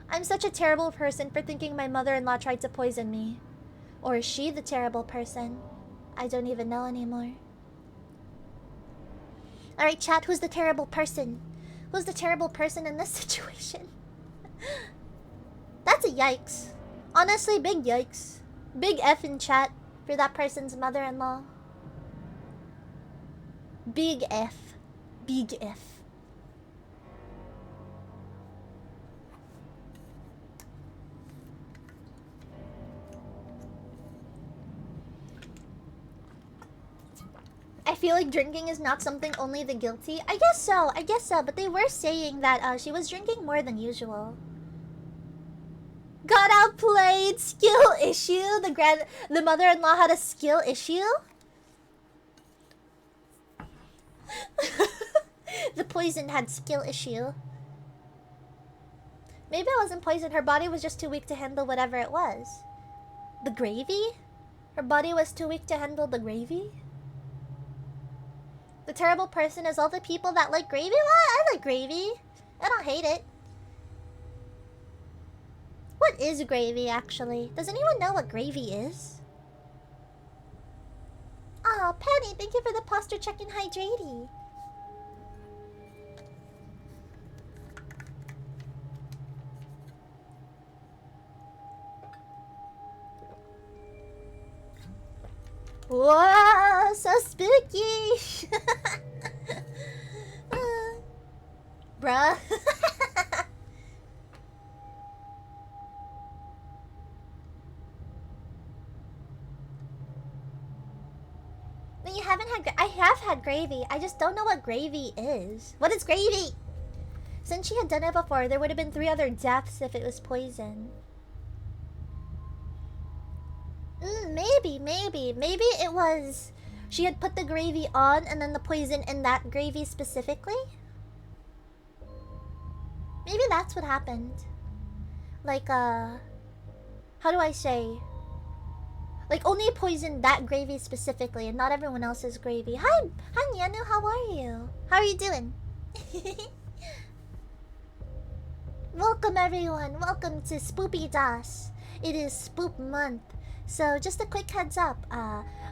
I'm such a terrible person for thinking my mother-in-law tried to poison me. Or is she the terrible person? I don't even know anymore. Alright, chat, who's the terrible person? Who's the terrible person in this situation? That's a yikes. Honestly, big yikes. Big F in chat for that person's mother-in-law. Big F. Big F. I feel like drinking is not something only the guilty. I guess so, but they were saying that she was drinking more than usual. Got outplayed! Skill issue? The mother-in-law had a skill issue? The poison had skill issue. Maybe it wasn't poison, her body was just too weak to handle whatever it was. The gravy? Her body was too weak to handle the gravy? The terrible person is all the people that like gravy? What? I like gravy. I don't hate it. What is gravy, actually? Does anyone know what gravy is? Aw, Penny, thank you for the posture check and hydrating. Whoa, so spooky! Bruh. No, you haven't had I have had gravy. I just don't know what gravy is. What is gravy? Since she had done it before, there would have been 3 other deaths if it was poison. Maybe it was she had put the gravy on and then the poison in that gravy specifically. Maybe that's what happened. Like, how do I say? Like, only poisoned that gravy specifically and not everyone else's gravy. Hi, Nyanu, how are you? How are you doing? Welcome, everyone. Welcome to Spoopy Das. It is Spoop Month. So, just a quick heads up.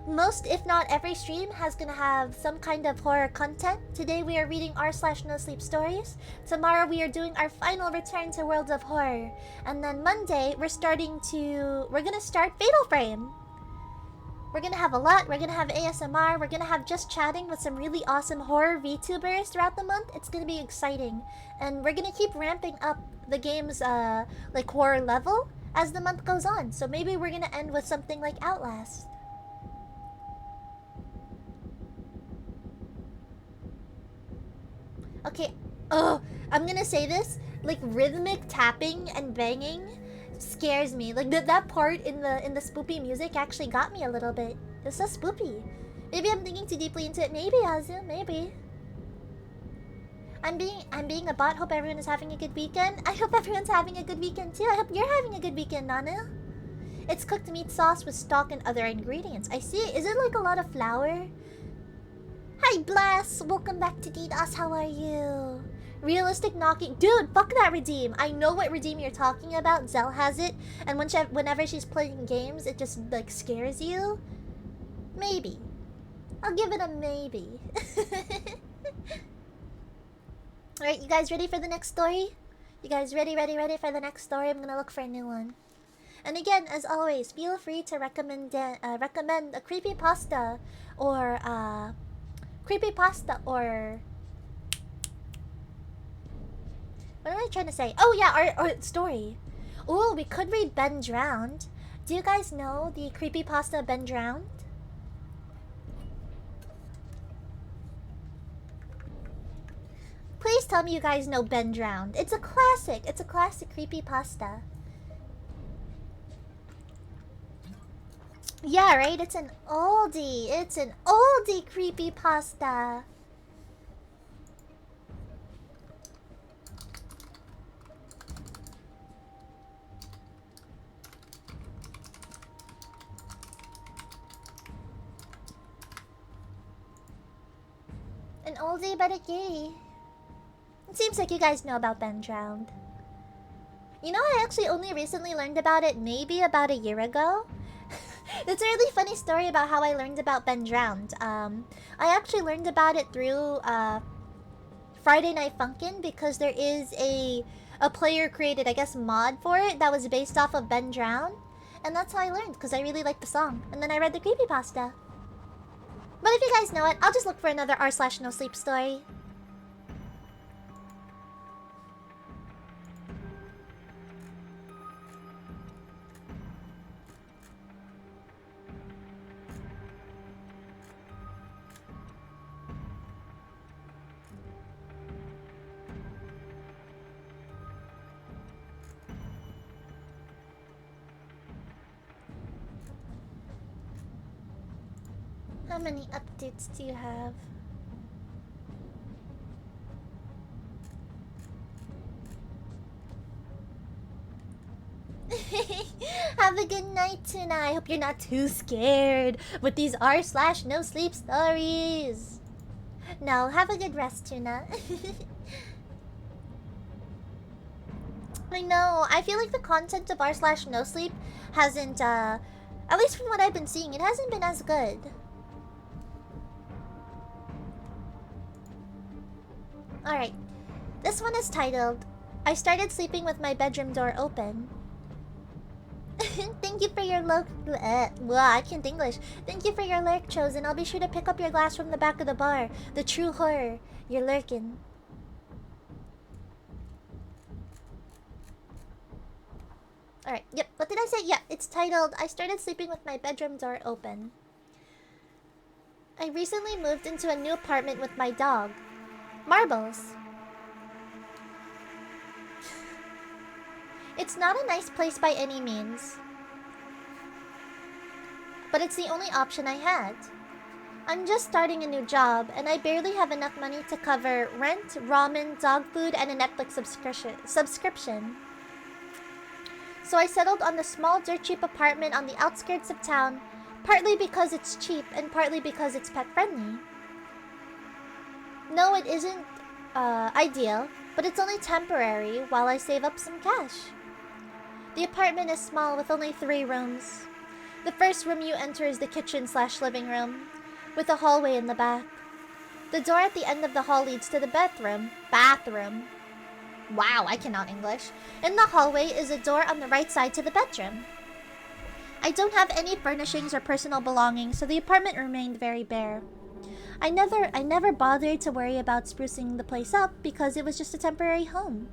Most, if not every stream has gonna have some kind of horror content. Today we are reading r/no sleep stories. Tomorrow we are doing our final return to Worlds of Horror. And then Monday we're gonna start Fatal Frame. We're gonna have a lot. We're gonna have ASMR. We're gonna have just chatting with some really awesome horror VTubers throughout the month. It's gonna be exciting. And we're gonna keep ramping up the game's like horror level as the month goes on. So maybe we're gonna end with something like Outlast. Okay, I'm gonna say this. Like, rhythmic tapping and banging scares me. Like that part in the spoopy music actually got me a little bit. It was so spoopy. Maybe I'm thinking too deeply into it. Maybe, Azu, maybe. I'm being a bot. Hope everyone is having a good weekend. I hope everyone's having a good weekend too. I hope you're having a good weekend, Nana. It's cooked meat sauce with stock and other ingredients. I see. Is it like a lot of flour? Hi, Bless. Welcome back to DDoS. How are you? Realistic knocking. Dude, fuck that redeem. I know what redeem you're talking about. Zell has it. And whenever she's playing games, it just like scares you. Maybe. I'll give it a maybe. Alright, you guys ready for the next story? You guys ready for the next story? I'm gonna look for a new one. And again, as always, feel free to recommend a creepypasta or what am I trying to say? Oh yeah, our story. Ooh, we could read Ben Drowned. Do you guys know the creepypasta Ben Drowned? Please tell me you guys know Ben Drowned. It's a classic. It's a classic creepypasta. Yeah, right? It's an oldie. It's an oldie creepypasta. An oldie but a goodie. It seems like you guys know about Ben Drowned. You know, I actually only recently learned about it maybe about a year ago. It's a really funny story about how I learned about Ben Drowned. I actually learned about it through Friday Night Funkin' because there is a player created, I guess, mod for it that was based off of Ben Drowned. And that's how I learned, because I really liked the song. And then I read the creepypasta. But if you guys know it, I'll just look for another r/no sleep story. How many updates do you have? Have a good night, Tuna. I hope you're not too scared with these r/no sleep stories. No, have a good rest, Tuna. I know. I feel like the content of r/no sleep hasn't, at least from what I've been seeing, it hasn't been as good. Alright. This one is titled, I started sleeping with my bedroom door open. Thank you for your I can't English. Thank you for your lurk, Chosen. I'll be sure to pick up your glass from the back of the bar. The true horror. You're lurking. Alright, yep. What did I say? Yeah, it's titled, I started sleeping with my bedroom door open. I recently moved into a new apartment with my dog. Marbles. It's not a nice place by any means, but it's the only option I had. I'm just starting a new job, and I barely have enough money to cover rent, ramen, dog food, and a Netflix subscription. So I settled on the small, dirt cheap apartment on the outskirts of town, partly because it's cheap and partly because it's pet-friendly. No, it isn't ideal, but it's only temporary while I save up some cash. The apartment is small with only 3 rooms. The first room you enter is the kitchen/living room, with a hallway in the back. The door at the end of the hall leads to the bathroom. Wow, I cannot English. In the hallway is a door on the right side to the bedroom. I don't have any furnishings or personal belongings, so the apartment remained very bare. I never bothered to worry about sprucing the place up because it was just a temporary home.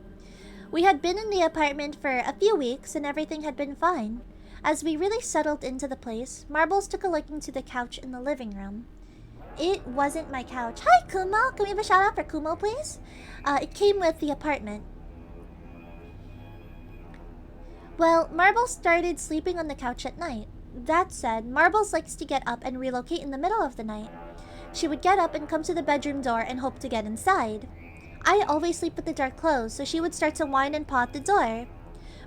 We had been in the apartment for a few weeks and everything had been fine. As we really settled into the place, Marbles took a liking to the couch in the living room. It wasn't my couch. Hi, Kumo! Can we have a shout out for Kumo, please? It came with the apartment. Well, Marbles started sleeping on the couch at night. That said, Marbles likes to get up and relocate in the middle of the night. She would get up and come to the bedroom door and hope to get inside. I always sleep with the door closed, so she would start to whine and paw at the door.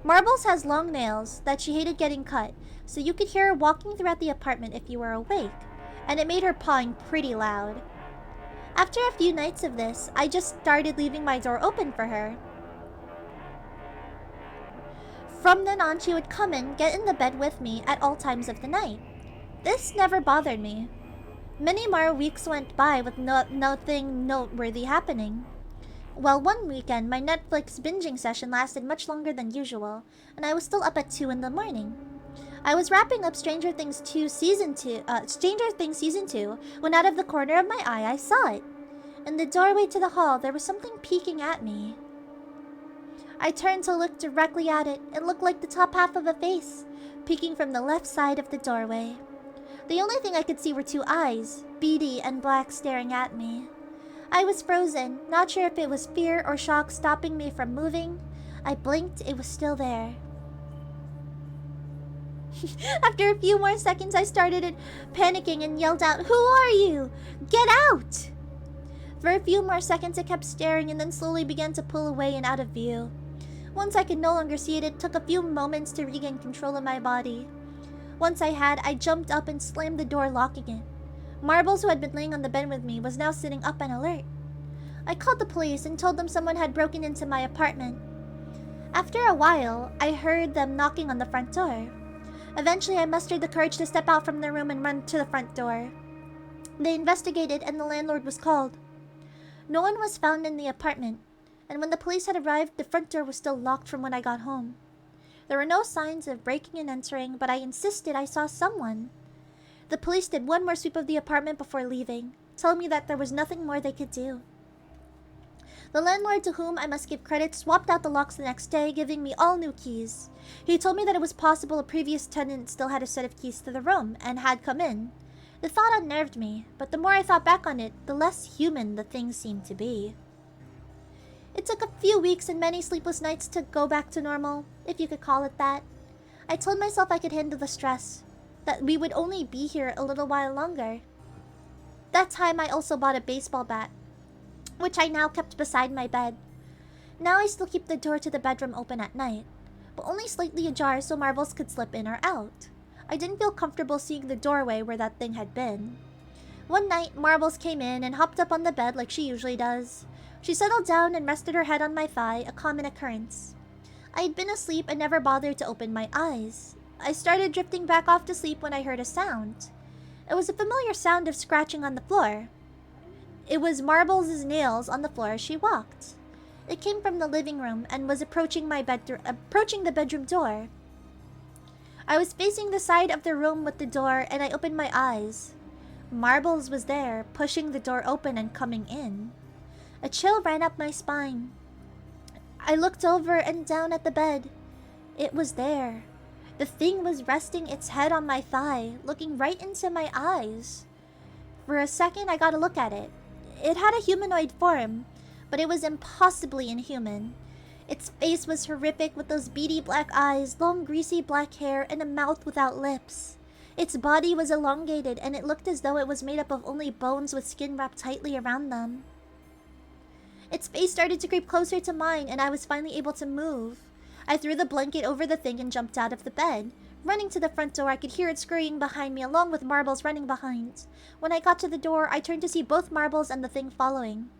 Marbles has long nails that she hated getting cut, so you could hear her walking throughout the apartment if you were awake, and it made her pawing pretty loud. After a few nights of this, I just started leaving my door open for her. From then on, she would come in, get in the bed with me at all times of the night. This never bothered me. Many more weeks went by with nothing noteworthy happening. Well, one weekend, my Netflix binging session lasted much longer than usual, and I was still up at 2 in the morning. I was wrapping up Stranger Things Season 2, when out of the corner of my eye, I saw it. In the doorway to the hall, there was something peeking at me. I turned to look directly at it. It looked like the top half of a face, peeking from the left side of the doorway. The only thing I could see were 2 eyes, beady and black, staring at me. I was frozen, not sure if it was fear or shock stopping me from moving. I blinked, it was still there. After a few more seconds, I started panicking and yelled out, "Who are you? Get out!" For a few more seconds, it kept staring and then slowly began to pull away and out of view. Once I could no longer see it, it took a few moments to regain control of my body. Once I had, I jumped up and slammed the door, locking it. Marbles, who had been laying on the bed with me, was now sitting up and alert. I called the police and told them someone had broken into my apartment. After a while, I heard them knocking on the front door. Eventually, I mustered the courage to step out from the room and run to the front door. They investigated and the landlord was called. No one was found in the apartment, and when the police had arrived, the front door was still locked from when I got home. There were no signs of breaking and entering, but I insisted I saw someone. The police did one more sweep of the apartment before leaving, telling me that there was nothing more they could do. The landlord, to whom I must give credit, swapped out the locks the next day, giving me all new keys. He told me that it was possible a previous tenant still had a set of keys to the room and had come in. The thought unnerved me, but the more I thought back on it, the less human the thing seemed to be. It took a few weeks and many sleepless nights to go back to normal, if you could call it that. I told myself I could handle the stress, that we would only be here a little while longer. That time I also bought a baseball bat, which I now kept beside my bed. Now I still keep the door to the bedroom open at night, but only slightly ajar so Marbles could slip in or out. I didn't feel comfortable seeing the doorway where that thing had been. One night, Marbles came in and hopped up on the bed like she usually does. She settled down and rested her head on my thigh, a common occurrence. I had been asleep and never bothered to open my eyes. I started drifting back off to sleep when I heard a sound. It was a familiar sound of scratching on the floor. It was Marbles' nails on the floor as she walked. It came from the living room and was approaching the bedroom door. I was facing the side of the room with the door and I opened my eyes. Marbles was there, pushing the door open and coming in. A chill ran up my spine. I looked over and down at the bed. It was there. The thing was resting its head on my thigh, looking right into my eyes. For a second, I got a look at it. It had a humanoid form, but it was impossibly inhuman. Its face was horrific with those beady black eyes, long greasy black hair, and a mouth without lips. Its body was elongated, and it looked as though it was made up of only bones with skin wrapped tightly around them. Its face started to creep closer to mine, and I was finally able to move. I threw the blanket over the thing and jumped out of the bed. Running to the front door, I could hear it scurrying behind me, along with Marbles running behind. When I got to the door, I turned to see both Marbles and the thing following.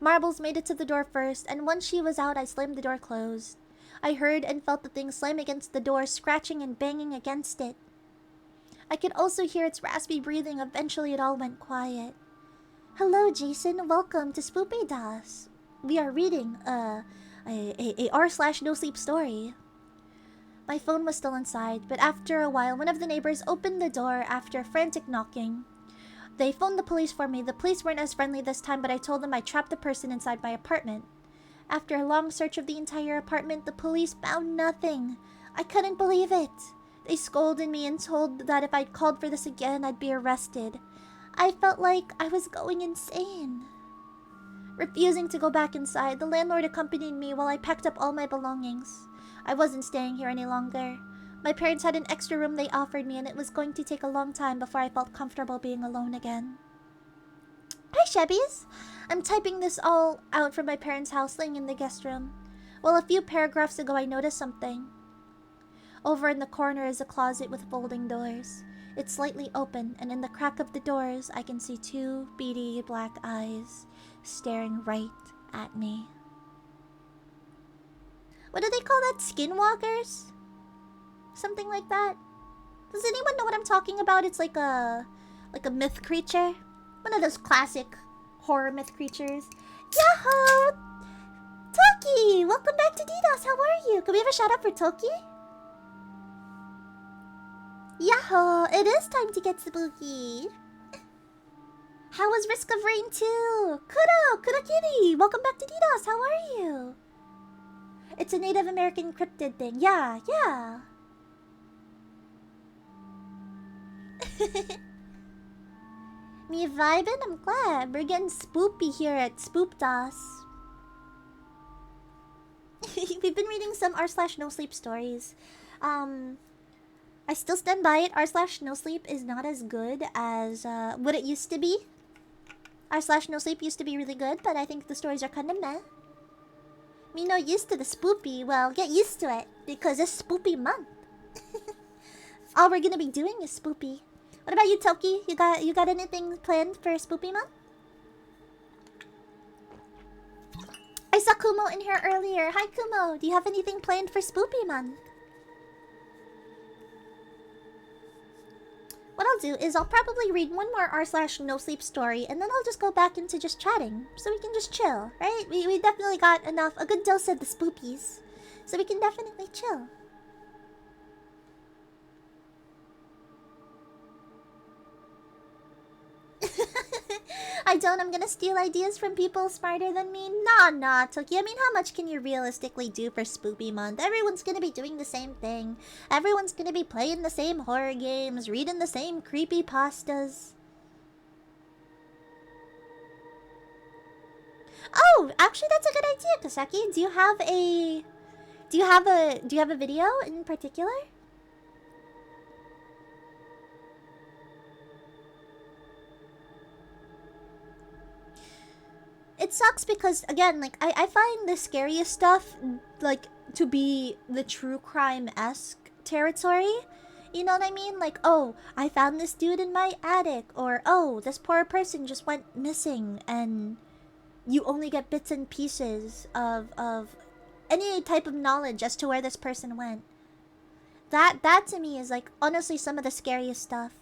Marbles made it to the door first, and once she was out, I slammed the door closed. I heard and felt the thing slam against the door, scratching and banging against it. I could also hear its raspy breathing. Eventually, it all went quiet. Hello, Jason. Welcome to Spoopy Das. We are reading a r/no sleep story. My phone was still inside, but after a while, one of the neighbors opened the door after frantic knocking. They phoned the police for me. The police weren't as friendly this time, but I told them I trapped the person inside my apartment. After a long search of the entire apartment, the police found nothing. I couldn't believe it. They scolded me and told that if I called for this again, I'd be arrested. I felt like I was going insane. Refusing to go back inside, the landlord accompanied me while I packed up all my belongings. I wasn't staying here any longer. My parents had an extra room they offered me, and it was going to take a long time before I felt comfortable being alone again. Hi, Shebbies! I'm typing this all out from my parents' house, laying in the guest room. Well, a few paragraphs ago, I noticed something. Over in the corner is a closet with folding doors. It's slightly open, and in the crack of the doors, I can see two beady black eyes staring right at me. What do they call that? Skinwalkers? Something like that? Does anyone know what I'm talking about? It's like a myth creature. One of those classic horror myth creatures. Yahoo! Toki! Welcome back to DDoS. How are you? Can we have a shout out for Toki? Yahoo! It is time to get spooky. How was Risk of Rain 2? Kudo Kitty! Welcome back to DDoS. How are you? It's a Native American cryptid thing. Yeah. Me vibing? I'm glad. We're getting spoopy here at Spoopdos. We've been reading some r/nosleep stories. I still stand by it. r/nosleep is not as good as what it used to be. r/nosleep used to be really good, but I think the stories are kind of meh. Me no used to the spoopy. Well, get used to it because it's spoopy month. All we're gonna be doing is spoopy. What about you, Toki? You got anything planned for spoopy month? I saw Kumo in here earlier. Hi, Kumo. Do you have anything planned for spoopy month? What I'll do is I'll probably read one more r/nosleep story, and then I'll just go back into just chatting, so we can just chill, right? We definitely got a good dose of the spoopies, so we can definitely chill. I don't. I'm gonna steal ideas from people smarter than me. Nah, Toki. I mean, how much can you realistically do for Spoopy Month? Everyone's gonna be doing the same thing. Everyone's gonna be playing the same horror games, reading the same creepy pastas. Oh, actually, that's a good idea, Kaseki. Do you have a video in particular? It sucks because, again, like, I find the scariest stuff, like, to be the true crime-esque territory. You know what I mean? Like, oh, I found this dude in my attic. Or, oh, this poor person just went missing. And you only get bits and pieces of any type of knowledge as to where this person went. That to me is, like, honestly some of the scariest stuff.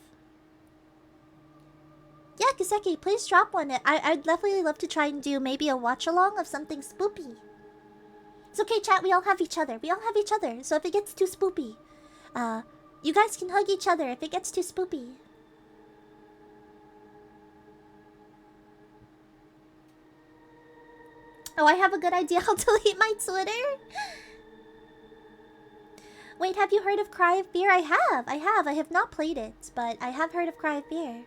Yeah, Kiseki, please drop one. I'd definitely love to try and do maybe a watch-along of something spoopy. It's okay, chat. We all have each other. So if it gets too spoopy, you guys can hug each other if it gets too spoopy. Oh, I have a good idea. I'll delete my Twitter. Wait, have you heard of Cry of Fear? I have. I have not played it, but I have heard of Cry of Fear.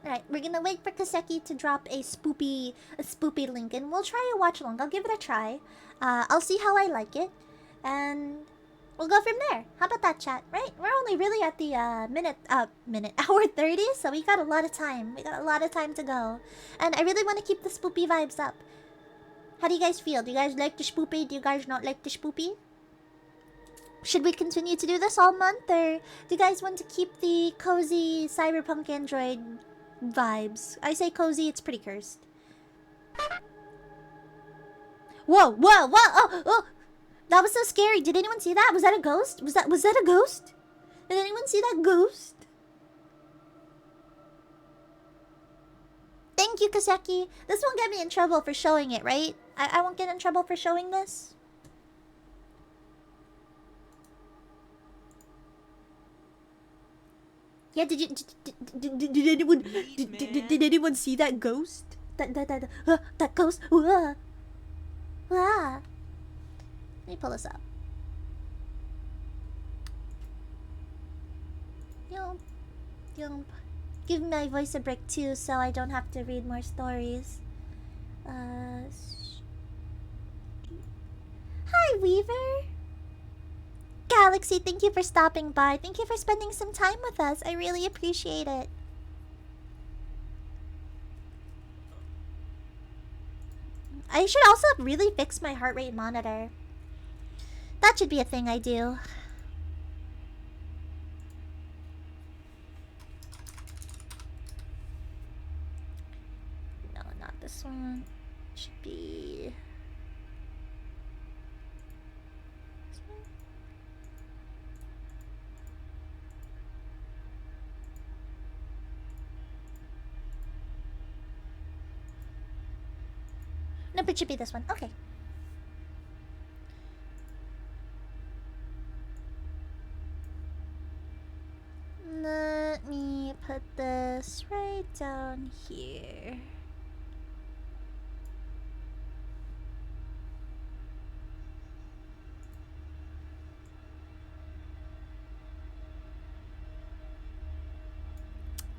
Alright, we're gonna wait for Kaseki to drop a spoopy link, and we'll try a watch along. I'll give it a try. I'll see how I like it, and we'll go from there. How about that, chat? Right? We're only really at the hour 30, so we got a lot of time. We got a lot of time to go, and I really want to keep the spoopy vibes up. How do you guys feel? Do you guys like the spoopy? Do you guys not like the spoopy? Should we continue to do this all month, or do you guys want to keep the cozy cyberpunk android vibes? I say cozy, it's pretty cursed. Whoa! Oh! That was so scary. Did anyone see that? Was that a ghost? Was that a ghost? Did anyone see that ghost? Thank you, Kaseki. This won't get me in trouble for showing it, right? I won't get in trouble for showing this? Yeah, did anyone see that ghost? That ghost? Let me pull this up. Give my voice a break too, so I don't have to read more stories. Hi, Weaver. Galaxy, thank you for stopping by. Thank you for spending some time with us. I really appreciate it. I should also really fix my heart rate monitor. That should be a thing I do. No, not this one. Should be... this one? Nope, it should be this one. Okay. Let me put this right down here.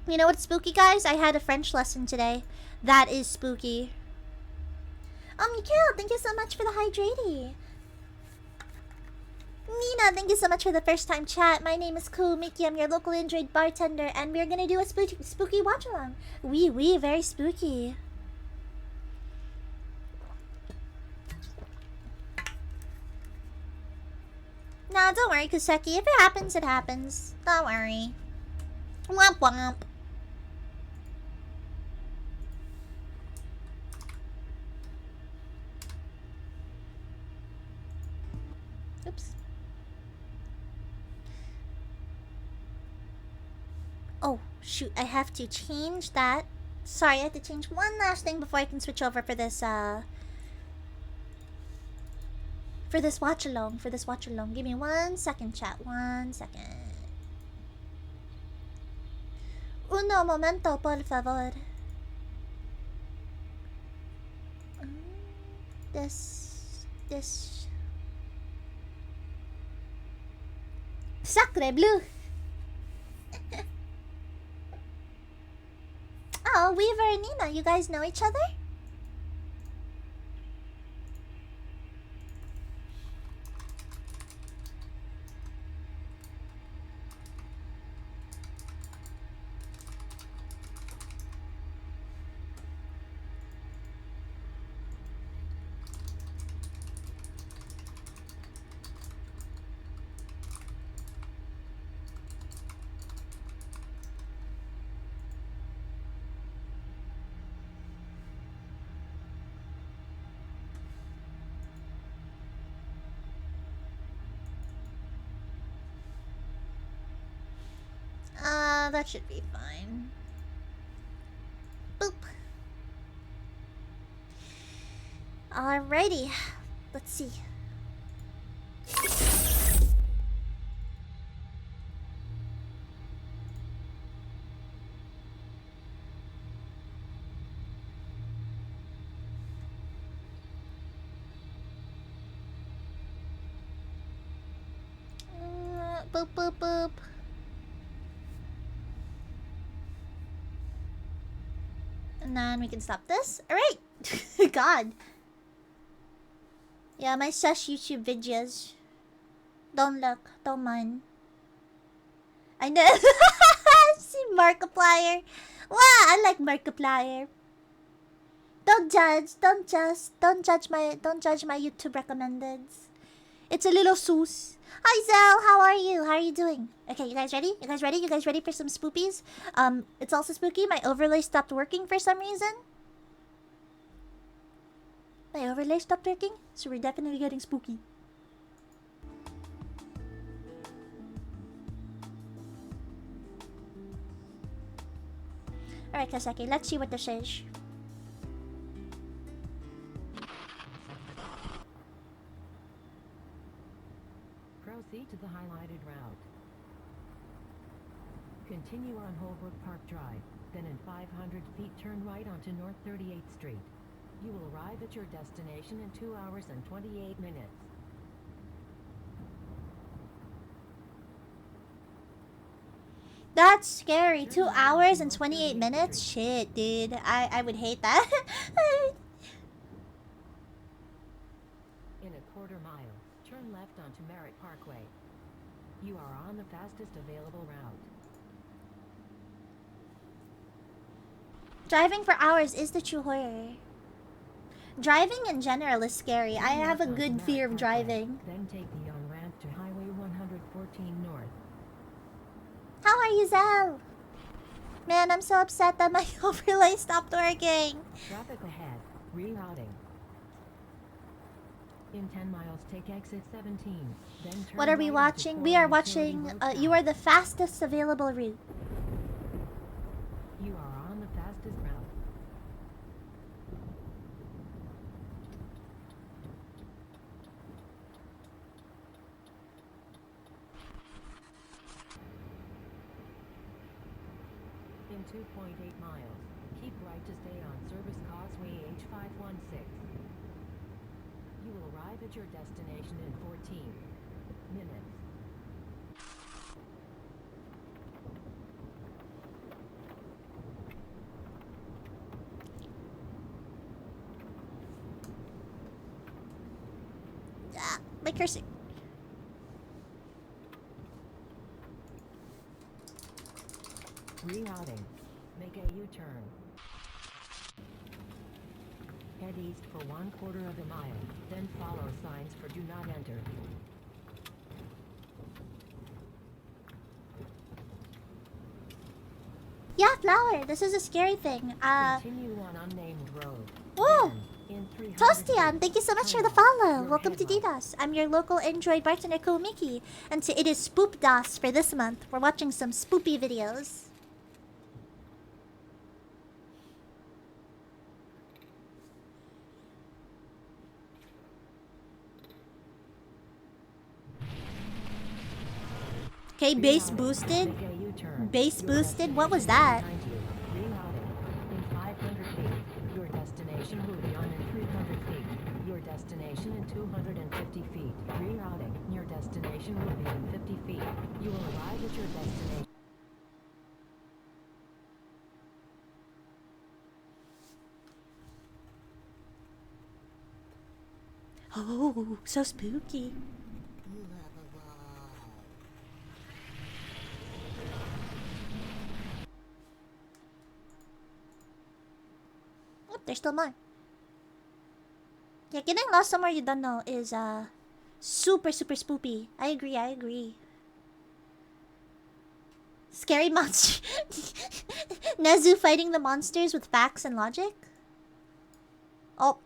You know what's spooky, guys? I had a French lesson today. That is spooky. Mikhail, thank you so much for the hydrating. Nina, thank you so much for the first time chat. My name is Cool Mickey. I'm your local Android bartender, and we're gonna do a spooky watch along. Oui, very spooky. Nah, don't worry, Kuseki. If it happens, it happens. Don't worry. Womp womp. Oops. Oh, shoot. I have to change that. Sorry, I have to change one last thing before I can switch over for this, for this watch along. Give me 1 second, chat. 1 second. Uno momento, por favor. This. Sacre bleu. Oh, Weaver and Nina, you guys know each other? That should be fine. Boop. Alrighty. Let's see. Boop, boop, boop. And then we can stop this. Alright! God. Yeah, my sus YouTube videos. Don't look. Don't mind. I know. See Markiplier. Wow, I like Markiplier. Don't judge. Don't judge my YouTube recommendeds. It's a little sus. Hi Zell, how are you? How are you doing? Okay, you guys ready? You guys ready for some spoopies? It's also spooky. My overlay stopped working for some reason. My overlay stopped working, so we're definitely getting spooky. Alright, Kaseki, let's see what this is. Proceed to the highlighted route. Continue on Holbrook Park Drive, then in 500 feet turn right onto North 38th Street. You will arrive at your destination in 2 hours and 28 minutes. That's scary. 2 hours and 28 minutes? Shit, dude. I would hate that. In a quarter mile, turn left onto Merritt Parkway. You are on the fastest available route. Driving for hours is the true horror. Driving in general is scary. I have a good fear of driving. Then take the on-ramp to Highway 114 North. How are you, Zell? Man, I'm so upset that my overlay stopped working. Traffic ahead. Rerouting. In 10 miles, take exit 17. Then turn What are we right onto watching? We are Coral Utility watching Road You South. Are the Fastest Available Route. You are on the fastest route. In 2.8 miles, keep right to stay on Service Causeway H516. You will arrive at your destination in 14 minutes. Ah, my cursor. Rerouting. Make a U-turn. Head east for 1/4 of a mile, then follow signs for do not enter. Yeah, Flower. This is a scary thing. Continue on unnamed road. Whoa! Then, in 300 Toastian, feet, thank you so much for turn the left. follow. Your Welcome to headlight. DDoS. I'm your local Android bartender, Komiki. And it is Spoop DOS for this month. We're watching some spoopy videos. Okay, base boosted. Make a U-turn. Base Your boosted? What was destination that? is behind you. Rerouting. In 500 feet, your destination will be on in 300 feet. Your destination in 250 feet. Rerouting. Your destination will be in 50 feet. You will arrive at your destination. Oh, so spooky. Oh, there's still more. Yeah, getting lost somewhere you don't know is super spoopy. I agree. Scary monster. Nezu fighting the monsters with facts and logic. Oh,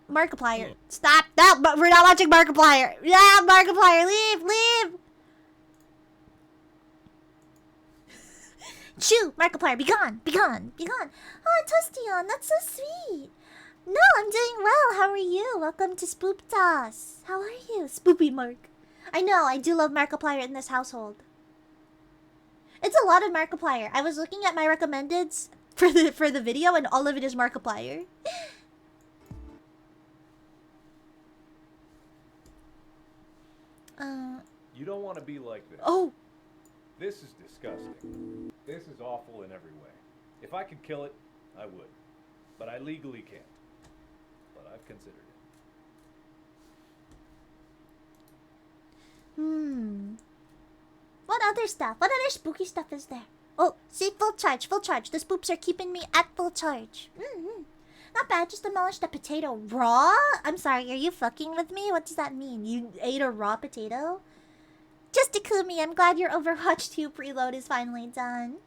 Markiplier. Stop! No, but we're not watching Markiplier. Yeah, Markiplier, leave! Shoo! Markiplier, be gone! Oh, Toastion, that's so sweet. No, I'm doing well. How are you? Welcome to Spooptas. How are you? Spoopy Mark. I know, I do love Markiplier in this household. It's a lot of Markiplier. I was looking at my recommendeds for the video and all of it is Markiplier. You don't want to be like this. Oh, This is disgusting. This is awful in every way. If I could kill it, I would. But I legally can't. But I've considered it. What other stuff? What other spooky stuff is there? Oh, see, full charge. The spoops are keeping me at full charge. Not bad, just demolished a potato. Raw? I'm sorry, are you fucking with me? What does that mean? You ate a raw potato? Just Takumi, I'm glad your Overwatch 2 preload is finally done.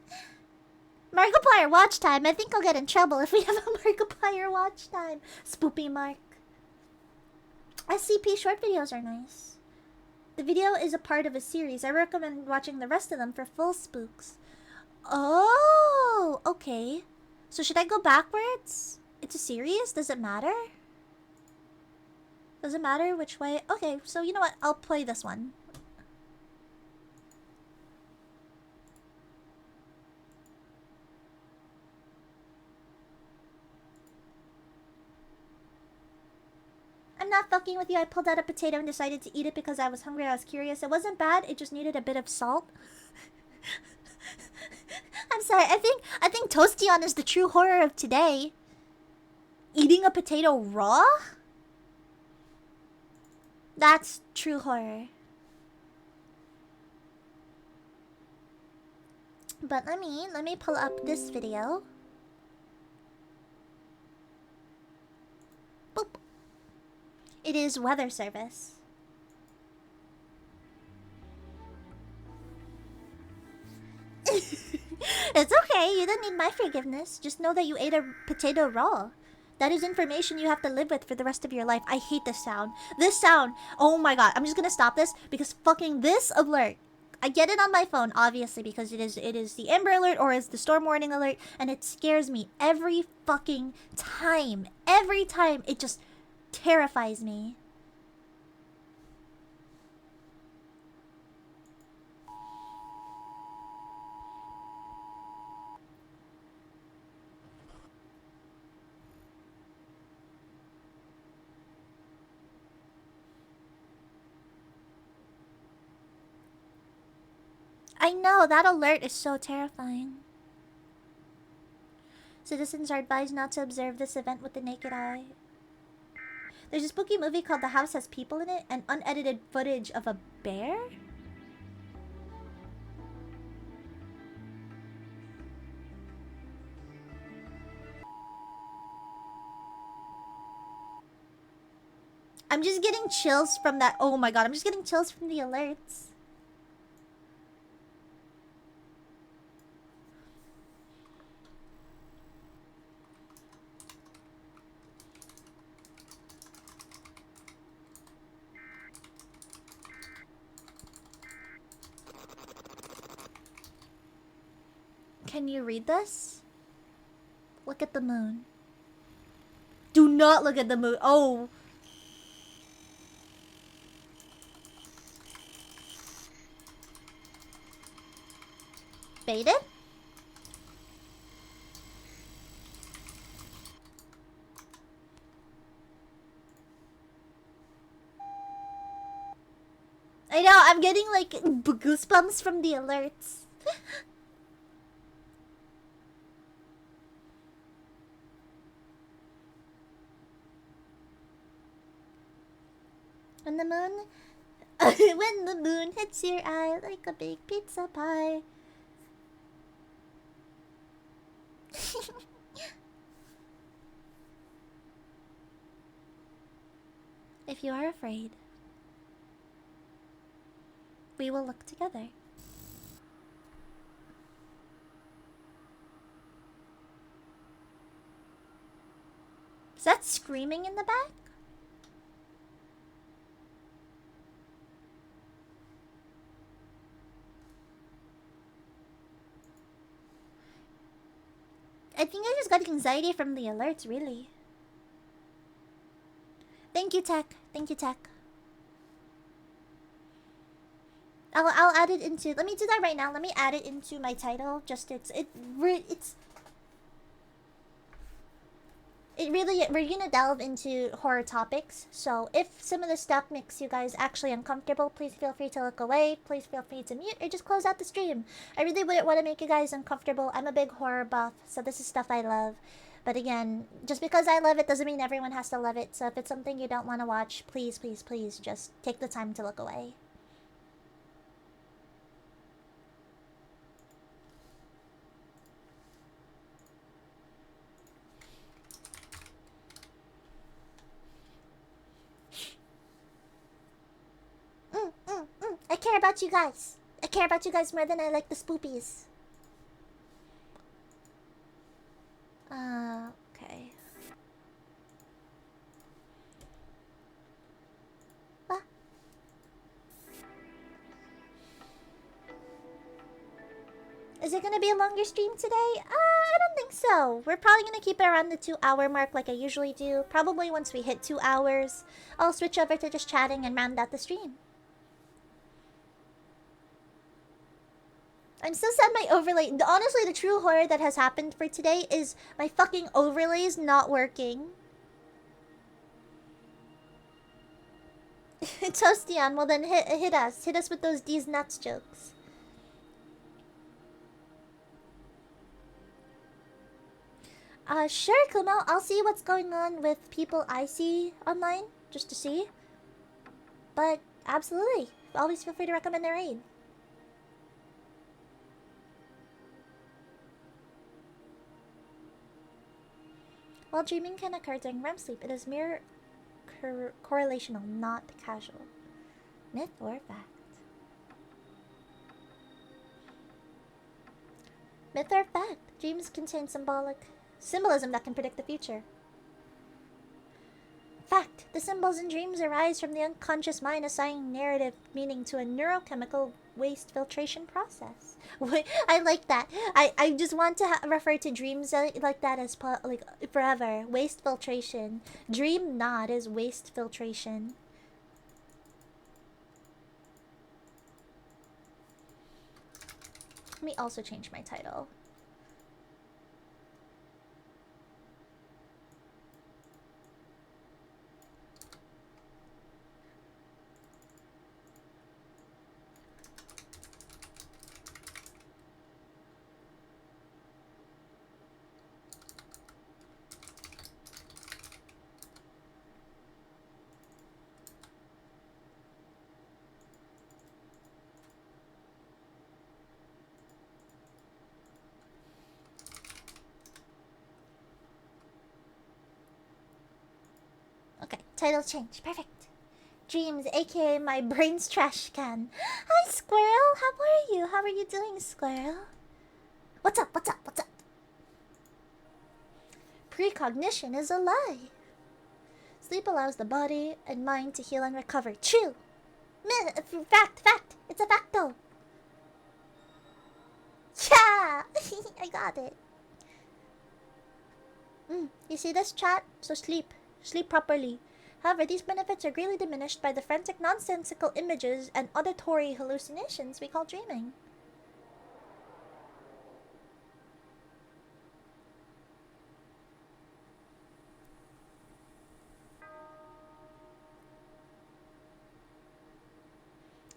Markiplier watch time. I think I'll get in trouble if we have a Markiplier watch time. Spoopy Mark. SCP short videos are nice. The video is a part of a series. I recommend watching the rest of them for full spooks. Oh, okay. So should I go backwards? It's a series? Does it matter? Does it matter which way? Okay, so you know what? I'll play this one. I'm not fucking with you. I pulled out a potato and decided to eat it because I was hungry. I was curious. It wasn't bad. It just needed a bit of salt. I'm sorry. I think Toastion is the true horror of today. Eating a potato raw? That's true horror. But let me pull up this video. Boop. It is weather service. It's okay, you don't need my forgiveness. Just know that you ate a potato raw. That is information you have to live with for the rest of your life. I hate this sound. This sound. Oh my god. I'm just gonna stop this because fucking this alert. I get it on my phone, obviously, because it is the Amber Alert or is the Storm Warning Alert, and it scares me every fucking time. Every time. It just terrifies me. I know, that alert is so terrifying. Citizens are advised not to observe this event with the naked eye. There's a spooky movie called The House Has People in It, and unedited footage of a bear? I'm just getting chills from that. Oh my god, I'm just getting chills from the alerts. Can you read this? Look at the moon. Do not look at the moon. Oh. Baited? I know, I'm getting like goosebumps from the alerts. When the moon when the moon hits your eye like a big pizza pie. If you are afraid, we will look together. Is that screaming in the back? I think I just got anxiety from the alerts, really. Thank you, Tech. Thank you, Tech. I'll add it into. Let me do that right now. Let me add it into my title. Just we're gonna delve into horror topics. So if some of the stuff makes you guys actually uncomfortable, please feel free to look away. Please feel free to mute or just close out the stream. I really wouldn't want to make you guys uncomfortable. I'm a big horror buff, so this is stuff I love. But again, just because I love it doesn't mean everyone has to love it. So if it's something you don't want to watch, please, please, please just take the time to look away. I care about you guys. I care about you guys more than I like the spoopies. Okay. Is it gonna be a longer stream today? I don't think so. We're probably gonna keep it around the 2-hour mark like I usually do. Probably once we hit 2 hours, I'll switch over to just chatting and round out the stream. I'm so sad my overlay... Honestly, the true horror that has happened for today is my fucking overlays not working. Toastian, well then hit us. Hit us with those D's nuts jokes. Sure, Kumo. I'll see what's going on with people I see online, just to see. But absolutely, always feel free to recommend their aid. While dreaming can occur during REM sleep, it is mere correlational, not causal. Myth or fact? Myth or fact? Dreams contain symbolism that can predict the future. Fact. The symbols in dreams arise from the unconscious mind assigning narrative meaning to a neurochemical waste filtration process. I like that. I just want to refer to dreams like that as like forever. Waste filtration. Dream not is waste filtration. Let me also change my title. Okay, title change. Perfect. Dreams, aka my brain's trash can. Hi, Squirrel. How are you? How are you doing, Squirrel? What's up? What's up? What's up? Precognition is a lie. Sleep allows the body and mind to heal and recover. True. Fact. It's a facto. Yeah, I got it. You see this, chat? So sleep. Sleep properly. However, these benefits are greatly diminished by the frantic, nonsensical images and auditory hallucinations we call dreaming.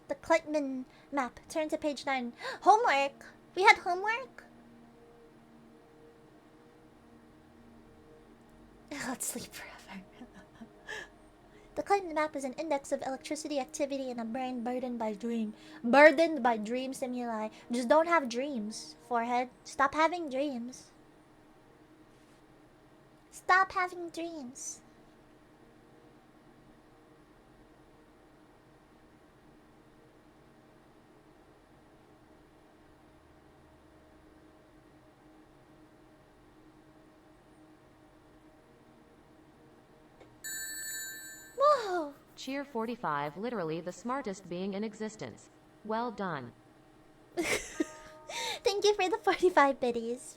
The Kleitman map. Turn to page 9. Homework! We had homework? Let's sleep forever. The Kleitman map is an index of electricity activity in a brain burdened by dream stimuli. Just don't have dreams, forehead. Stop having dreams. Stop having dreams. Whoa! Cheer 45, literally the smartest being in existence. Well done. Thank you for the 45 biddies.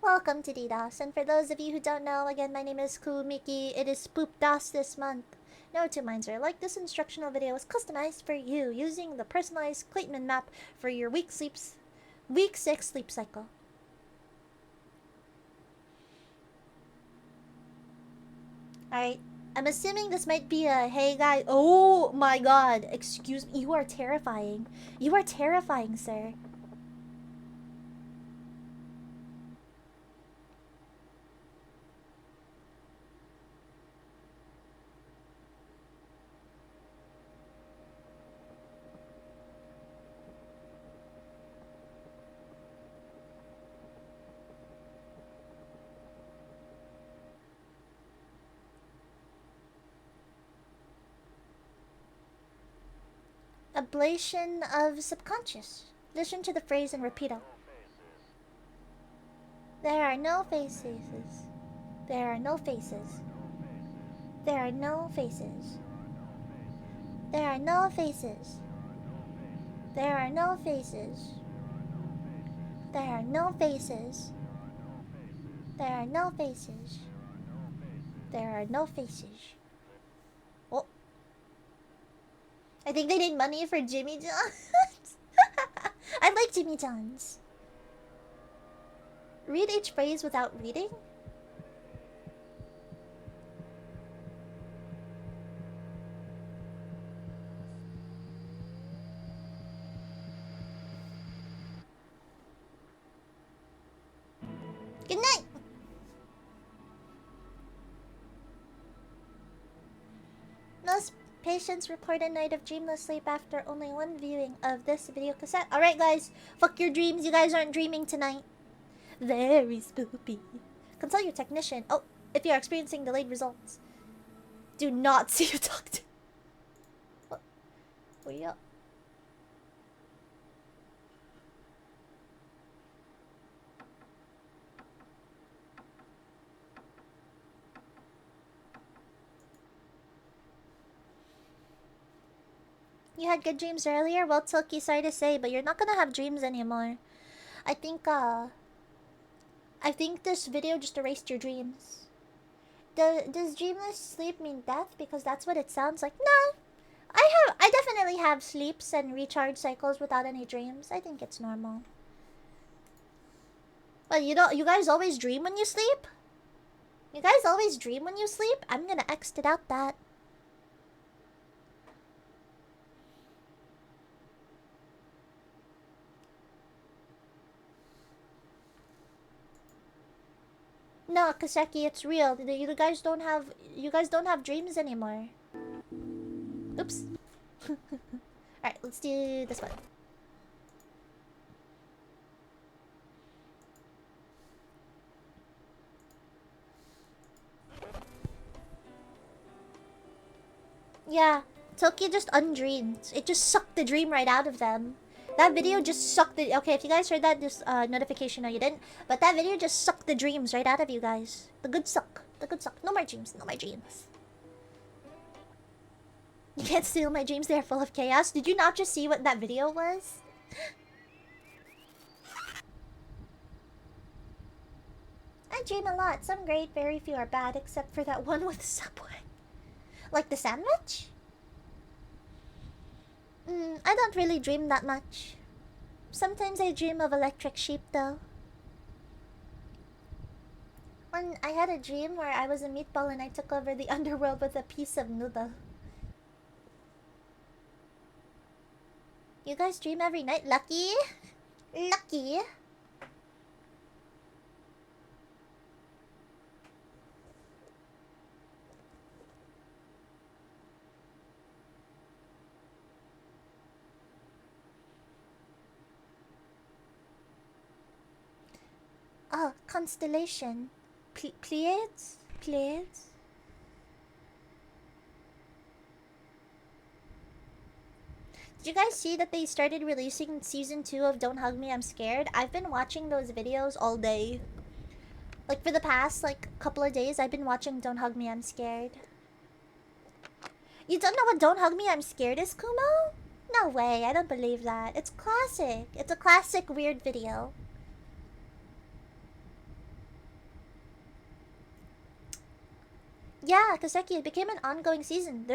Welcome to DDoS, and for those of you who don't know, again, my name is Kumiki. It is Spoop DOS this month. No two minds are alike. This instructional video is customized for you using the personalized Kleitman map for your week 6 sleep cycle. Alright, I'm assuming this might be a hey guy. Oh my god, excuse me, you are terrifying. You are terrifying, sir. Ablation of subconscious. Listen to the phrase and repeat it. There are no faces. There are no faces. There are no faces. There are no faces. There are no faces. There are no faces. There are no faces. There are no faces. Oh. I think they need money for Jimmy John's. I like Jimmy John's. Read each phrase without reading? Good night. Most patients report a night of dreamless sleep after only one viewing of this video cassette. Alright guys, fuck your dreams. You guys aren't dreaming tonight. Very spooky. Consult your technician. Oh, if you are experiencing delayed results. Do not see a doctor. What? We up? You had good dreams earlier? Well, Toki, sorry to say, but you're not gonna have dreams anymore. I think this video just erased your dreams. Does dreamless sleep mean death? Because that's what it sounds like. No! I definitely have sleeps and recharge cycles without any dreams. I think it's normal. But you guys always dream when you sleep? You guys always dream when you sleep? I'm gonna exit out that. No, Kaseki, it's real. You guys don't have dreams anymore. Oops. Alright, let's do this one. Yeah, Toki just undreamed. It just sucked the dream right out of them. That video just sucked the... Okay, if you guys heard that notification, no you didn't. But that video just sucked the dreams right out of you guys. The good suck. The good suck. No more dreams. No more dreams. You can't steal my dreams. They're full of chaos. Did you not just see what that video was? I dream a lot. Some great, very few are bad, except for that one with Subway. Like the sandwich? I don't really dream that much. Sometimes I dream of electric sheep, though. When I had a dream where I was a meatball and I took over the underworld with a piece of noodle. You guys dream every night? Lucky? Lucky? Oh, constellation. Pleiades? Pleiades? Did you guys see that they started releasing season 2 of Don't Hug Me, I'm Scared? I've been watching those videos all day. Like for the past couple of days, I've been watching Don't Hug Me, I'm Scared. You don't know what Don't Hug Me, I'm Scared is, Kumo? No way, I don't believe that. It's classic. It's a classic weird video. Yeah, Kaseki, it became an ongoing season.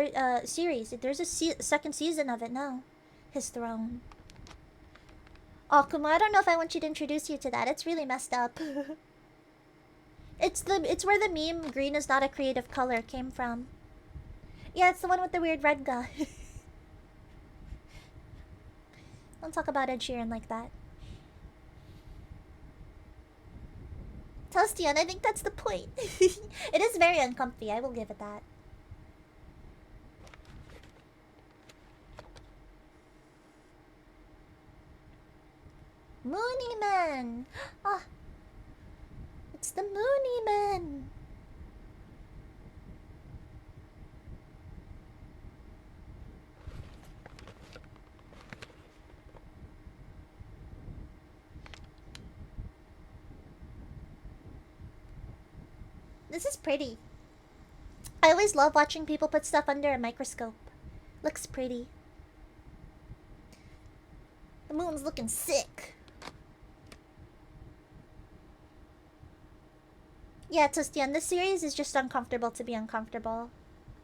Series. There's a second season of it now. His Throne. Oh, Kumo, I don't know if I want you to introduce you to that. It's really messed up. It's where the meme "green is not a creative color" came from. Yeah, it's the one with the weird red guy. Don't talk about Ed Sheeran like that. Toastion, I think that's the point. It is very uncomfy, I will give it that. Moony Man! Ah! It's the Moony Man! This is pretty. I always love watching people put stuff under a microscope. Looks pretty. The moon's looking sick. Yeah, Tostian, this series is just uncomfortable to be uncomfortable.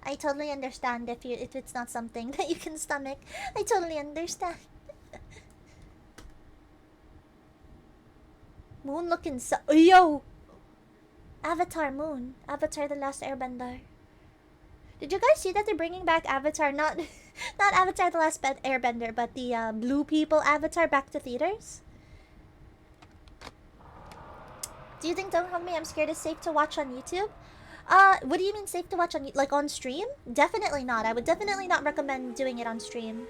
I totally understand if it's not something that you can stomach. I totally understand. Moon looking so... Yo! Avatar Moon. Avatar The Last Airbender. Did you guys see that they're bringing back Avatar? Not Avatar The Last Airbender, but the Blue People Avatar back to theaters? Do you think Don't Hug Me, I'm Scared is safe to watch on YouTube? What do you mean safe to watch on, like, on stream? Definitely not. I would definitely not recommend doing it on stream.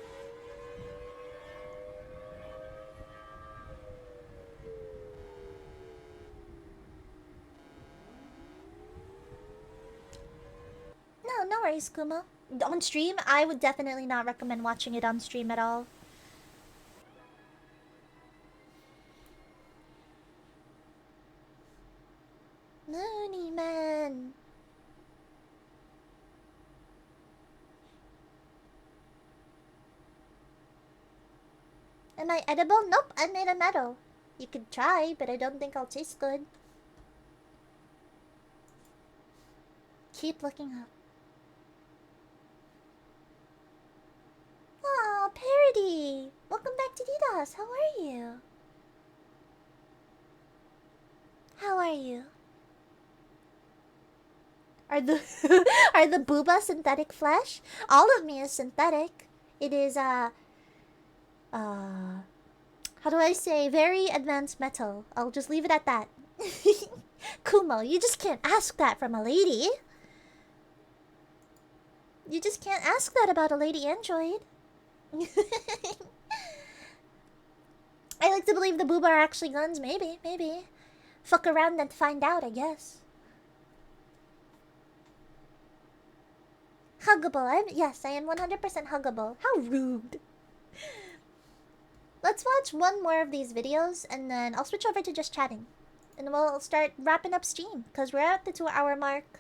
No, no worries, Kuma. On stream, I would definitely not recommend watching it on stream at all. Looney Man. Am I edible? Nope, I'm made of metal. You could try, but I don't think I'll taste good. Keep looking up. Aw, Parody! Welcome back to DDoS. How are you? How are you? Are the are the booba synthetic flesh? All of me is synthetic. It is how do I say, very advanced metal. I'll just leave it at that. Kumo, you just can't ask that from a lady. You just can't ask that about a lady android. I like to believe the booba are actually guns. Maybe, maybe. Fuck around and find out, I guess. Huggable. Yes, I am 100% huggable. How rude. Let's watch one more of these videos and then I'll switch over to just chatting. And we'll start wrapping up stream because we're at the 2-hour mark.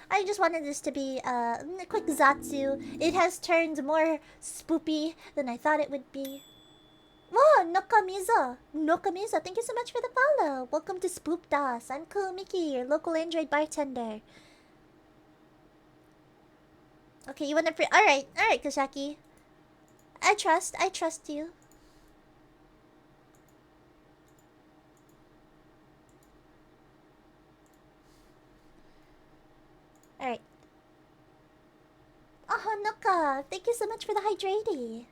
I just wanted this to be a quick Zatsu. It has turned more spoopy than I thought it would be. Whoa, Nokamiza! Nokamiza, thank you so much for the follow. Welcome to Spoop Das. I'm Cool Mickey, your local android bartender. Okay, you wanna Alright, Kusaki. I trust you. Alright. Oh, Noka, thank you so much for the hydrating.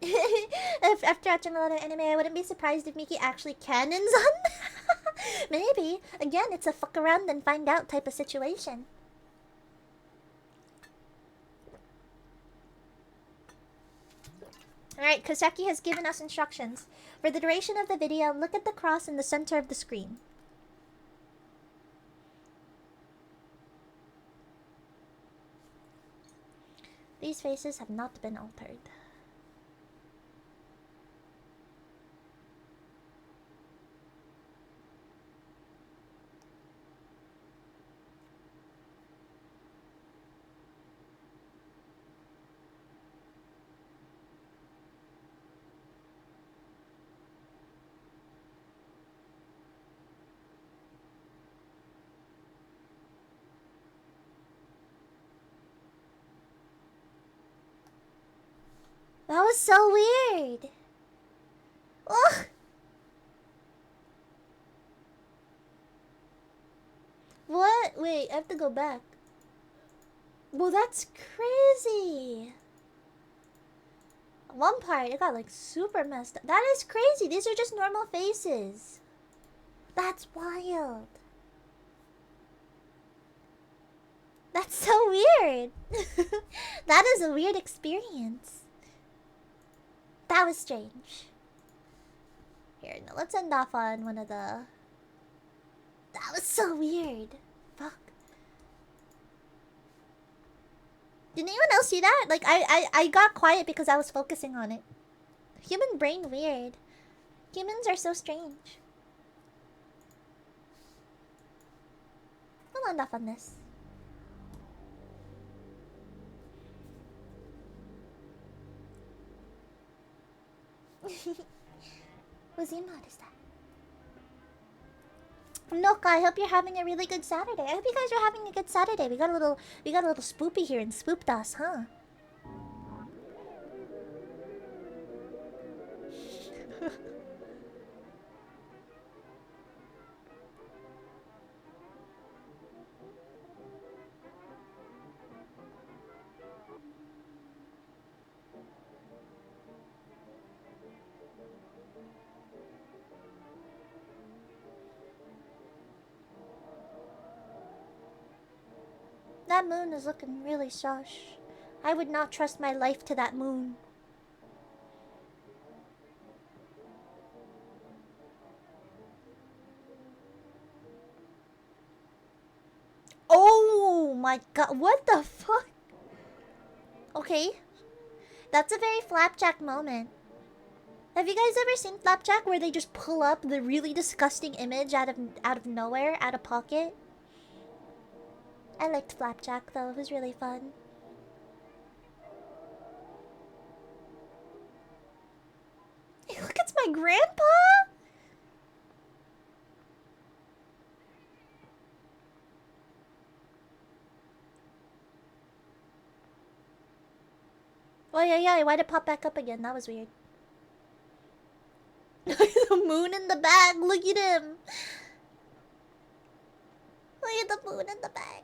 If after watching a lot of anime, I wouldn't be surprised if Miki actually canons on. Maybe. Again, it's a fuck around and find out type of situation. Alright, Kosaki has given us instructions. For the duration of the video, look at the cross in the center of the screen. These faces have not been altered. That was so weird. Ugh. What? Wait, I have to go back. Well, that's crazy. One part, it got like super messed up. That is crazy. These are just normal faces. That's wild. That's so weird. That is a weird experience. That was strange. Here, no, let's end off on one of the... That was so weird. Fuck. Did anyone else see that? Like, I got quiet because I was focusing on it. Human brain weird. Humans are so strange. We'll end off on this. Whose emote is that? Noka, I hope you're having a really good Saturday. I hope you guys are having a good Saturday. We got a little spoopy here and spooped us, huh? That moon is looking really sus. I would not trust my life to that moon. Oh my god, what the fuck? Okay. That's a very Flapjack moment. Have you guys ever seen Flapjack where they just pull up the really disgusting image out of nowhere, out of pocket? I liked Flapjack though, it was really fun. Hey, look, it's my grandpa! Oh yeah, why'd it pop back up again? That was weird. The moon in the bag, look at him! Look at the moon in the bag.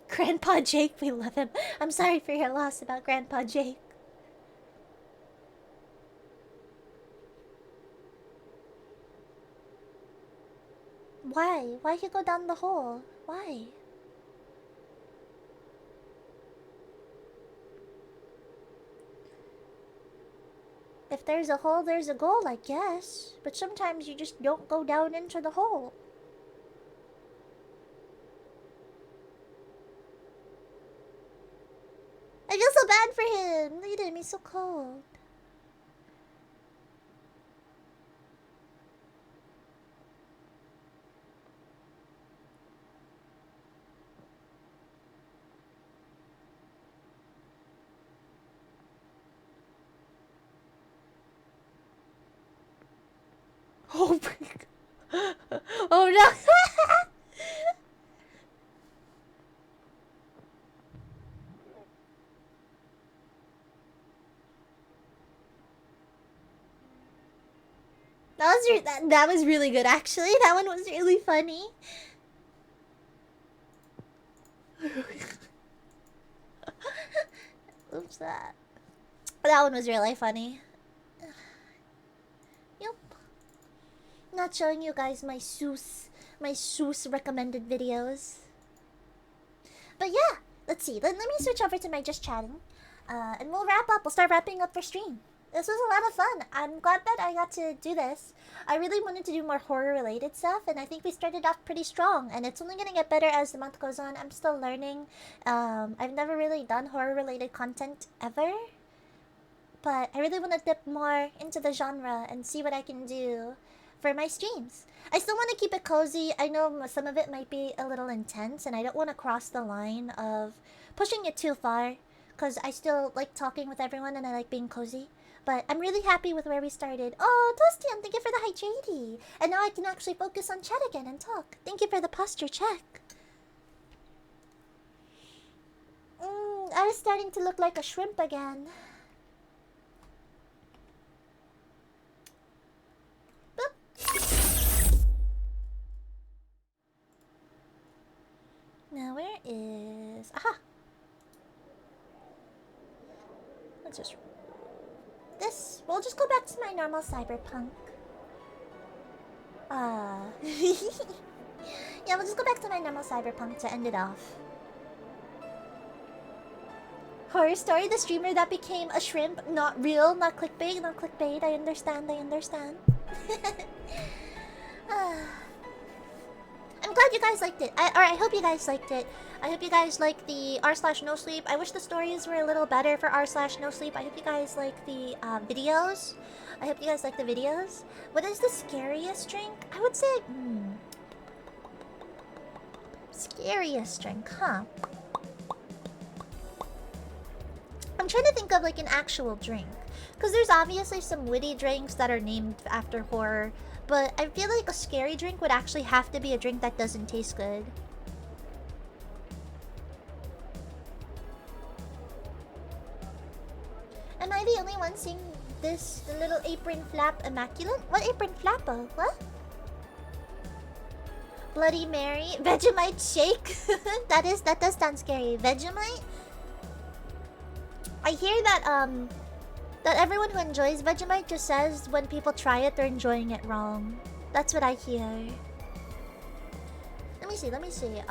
Grandpa Jake, we love him. I'm sorry for your loss about Grandpa Jake. Why? Why'd you go down the hole? Why? If there's a hole, there's a goal, I guess. But sometimes you just don't go down into the hole. I feel so bad for him. Look at him, he's so cold. Oh my god. Oh no. That was really good actually. That one was really funny. Oops, that one was really funny. Yup. Not showing you guys my Seuss recommended videos. But yeah, let's see. Let me switch over to my just chatting. And we'll wrap up. We'll start wrapping up for stream. This was a lot of fun. I'm glad that I got to do this. I really wanted to do more horror-related stuff, and I think we started off pretty strong. And it's only gonna get better as the month goes on. I'm still learning. I've never really done horror-related content ever. But I really want to dip more into the genre and see what I can do for my streams. I still want to keep it cozy. I know some of it might be a little intense, and I don't want to cross the line of pushing it too far, because I still like talking with everyone and I like being cozy. But I'm really happy with where we started. Oh, Tostian, thank you for the hydrate. And now I can actually focus on chat again and talk. Thank you for the posture check. I was starting to look like a shrimp again. Boop. Now where is... Aha! Let's just... This... We'll just go back to my normal cyberpunk. Yeah, we'll just go back to my normal cyberpunk to end it off. Horror story, the streamer that became a shrimp. Not real, not clickbait, not clickbait. I understand, I understand. I'm glad you guys liked it. I hope you guys liked it. I hope you guys like the r/no sleep. I wish the stories were a little better for r/no sleep. I hope you guys like the videos. I hope you guys like the videos. What is the scariest drink? I would say... Scariest drink, huh? I'm trying to think of like an actual drink. Because there's obviously some witty drinks that are named after horror. But I feel like a scary drink would actually have to be a drink that doesn't taste good. Am I the only one seeing this little apron flap immaculate? What apron flappo? What? Bloody Mary? Vegemite shake? that does sound scary. Vegemite? I hear that That everyone who enjoys Vegemite just says when people try it, they're enjoying it wrong. That's what I hear. Let me see, let me see.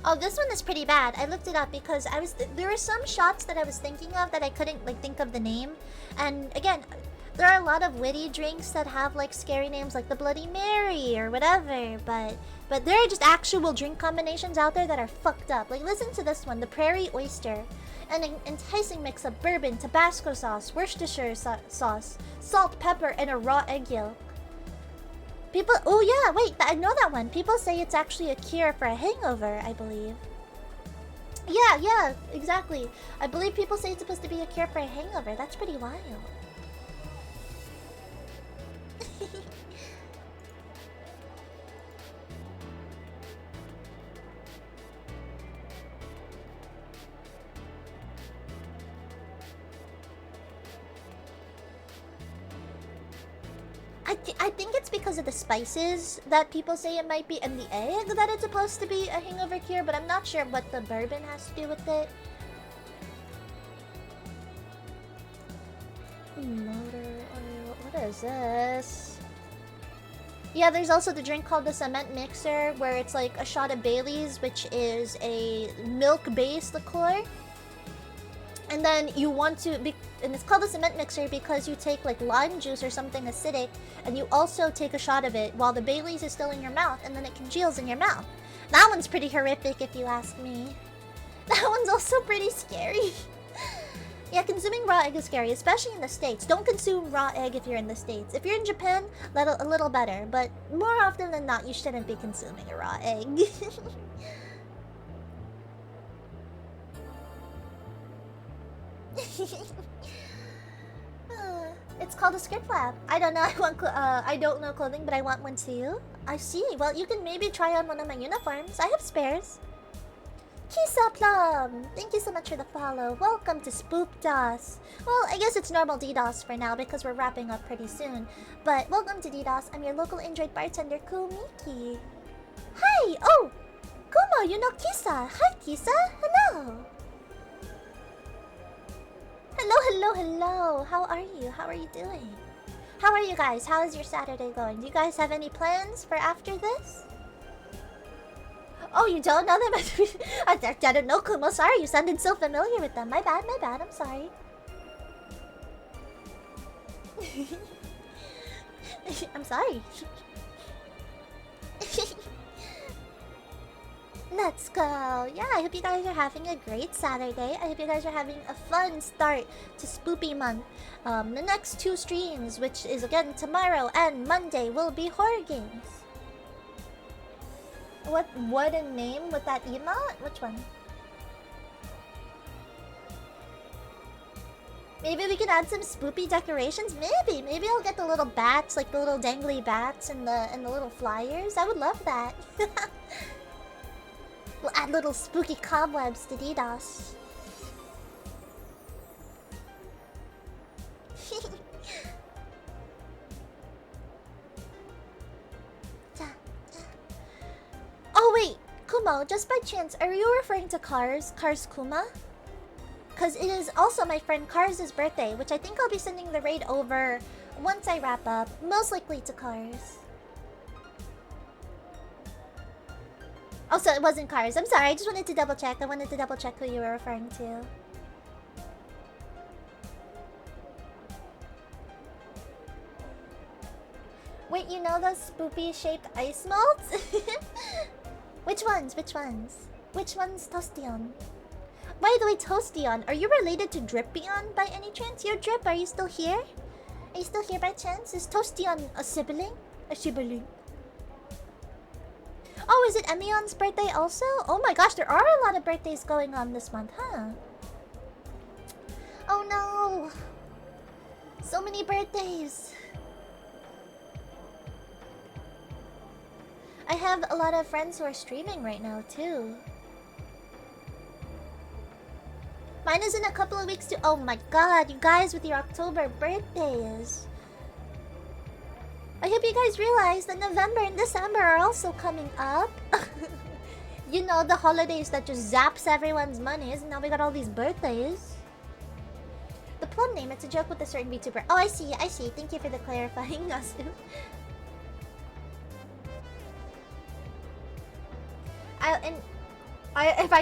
Oh, this one is pretty bad. I looked it up because there were some shots that I was thinking of that I couldn't like think of the name. And again, there are a lot of witty drinks that have like scary names like the Bloody Mary or whatever, but there are just actual drink combinations out there that are fucked up. Like listen to this one, the Prairie Oyster. An enticing mix of bourbon, Tabasco sauce, Worcestershire sauce, salt, pepper, and a raw egg yolk. People, oh yeah, wait, I know that one. People say it's actually a cure for a hangover, I believe. Yeah, exactly. I believe people say it's supposed to be a cure for a hangover. That's pretty wild. I think it's because of the spices that people say it might be, and the egg that it's supposed to be a hangover cure, but I'm not sure what the bourbon has to do with it. Motor oil, what is this? Yeah, there's also the drink called the cement mixer, where it's like a shot of Bailey's, which is a milk-based liqueur. And then you want to and it's called a cement mixer because you take like lime juice or something acidic, and you also take a shot of it while the Bailey's is still in your mouth, and then it congeals in your mouth. That one's pretty horrific if you ask me. That one's also pretty scary. Yeah, consuming raw egg is scary, especially in the States. Don't consume raw egg if you're in the States. If you're in Japan, a little better, but more often than not, you shouldn't be consuming a raw egg. It's called a script lab. I don't know. I don't know clothing, but I want one too. I see. Well, you can maybe try on one of my uniforms. I have spares. Kisa Plum, thank you so much for the follow. Welcome to Spoop DOS. Well, I guess it's normal DDoS for now because we're wrapping up pretty soon. But welcome to DDoS. I'm your local Android bartender, Kumiki. Hi. Oh, Kumo, you know Kisa. Hi, Kisa. Hello. Hello. How are you? How are you doing? How are you guys? How is your Saturday going? Do you guys have any plans for after this? Oh, you don't know them? I don't know, Kumo. Sorry, you sounded so familiar with them. My bad. I'm sorry. I'm sorry. Let's go. Yeah, I hope you guys are having a great Saturday. I hope you guys are having a fun start to Spoopy Month. The next 2 streams, which is again tomorrow and Monday, will be horror games. What a name with that emote? Which one? Maybe we can add some spoopy decorations. Maybe I'll get the little bats, like the little dangly bats and the little flyers. I would love that. We'll add little spooky cobwebs to DDoS. Oh wait, Kumo, just by chance, are you referring to Cars Kuma? Because it is also my friend Cars' birthday, which I think I'll be sending the raid over once I wrap up, most likely to Cars. Oh, so it wasn't Cars. I'm sorry, I just wanted to double check. I wanted to double check who you were referring to. Wait, you know those spoopy-shaped ice molds? Which ones? Which one's Toastion? By the way, Toastion, are you related to Drippyon by any chance? Your Drip, are you still here? Are you still here by chance? Is Toastion a sibling? A sibling? Oh, is it Emion's birthday also? Oh my gosh, there are a lot of birthdays going on this month, huh? Oh no! So many birthdays! I have a lot of friends who are streaming right now too. Mine is in a couple of weeks too. Oh my god, you guys with your October birthdays. I hope you guys realize that November and December are also coming up. You know, the holidays that just zaps everyone's monies. Now we got all these birthdays. The plum name, it's a joke with a certain VTuber. Oh, I see, I see. Thank you for the clarifying, Nasu. If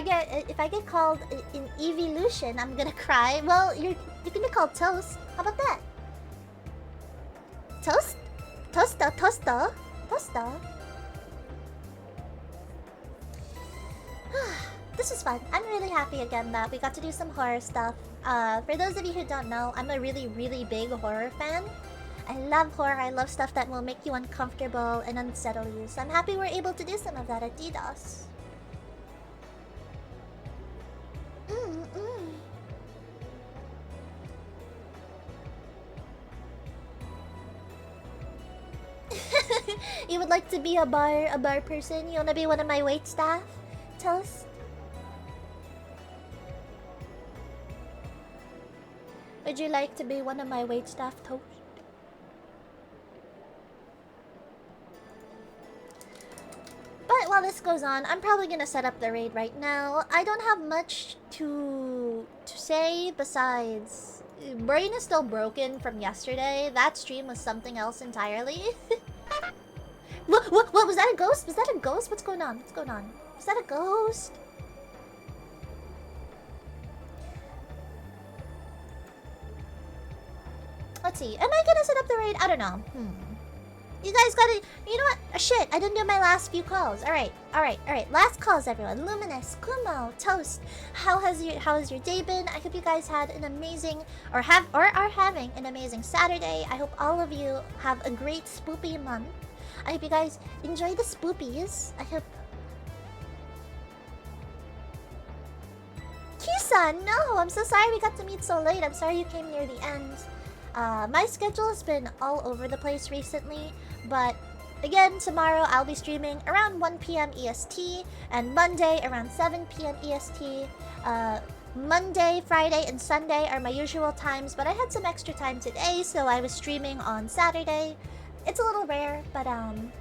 I get called in evolution, I'm gonna cry. Well, you can be called Toast. How about that? Toast? Toaster. This is fun. I'm really happy again that we got to do some horror stuff. For those of you who don't know, I'm a really, really big horror fan. I love horror. I love stuff that will make you uncomfortable and unsettle you. So I'm happy we're able to do some of that at DDoS. You would like to be a bar person? You wanna be one of my wait staff? Toast? Would you like to be one of my wait staff, Toast? But while this goes on, I'm probably gonna set up the raid right now. I don't have much to say besides brain is still broken from yesterday. That stream was something else entirely. What was that a ghost? Was that a ghost? What's going on? What's going on? Was that a ghost? Let's see. Am I gonna set up the raid? I don't know. You guys gotta... You know what? Shit, I didn't do my last few calls. Alright. Last calls, everyone. Luminous, Kumo, Toast. How has your day been? I hope you guys had an amazing... Or are having an amazing Saturday. I hope all of you have a great spoopy month. I hope you guys enjoy the spoopies. I hope... Kisa, no! I'm so sorry we got to meet so late. I'm sorry you came near the end. My schedule has been all over the place recently, but again, tomorrow I'll be streaming around 1 p.m. EST, and Monday around 7 p.m. EST. Monday, Friday, and Sunday are my usual times, but I had some extra time today, so I was streaming on Saturday. It's a little rare, but Toast,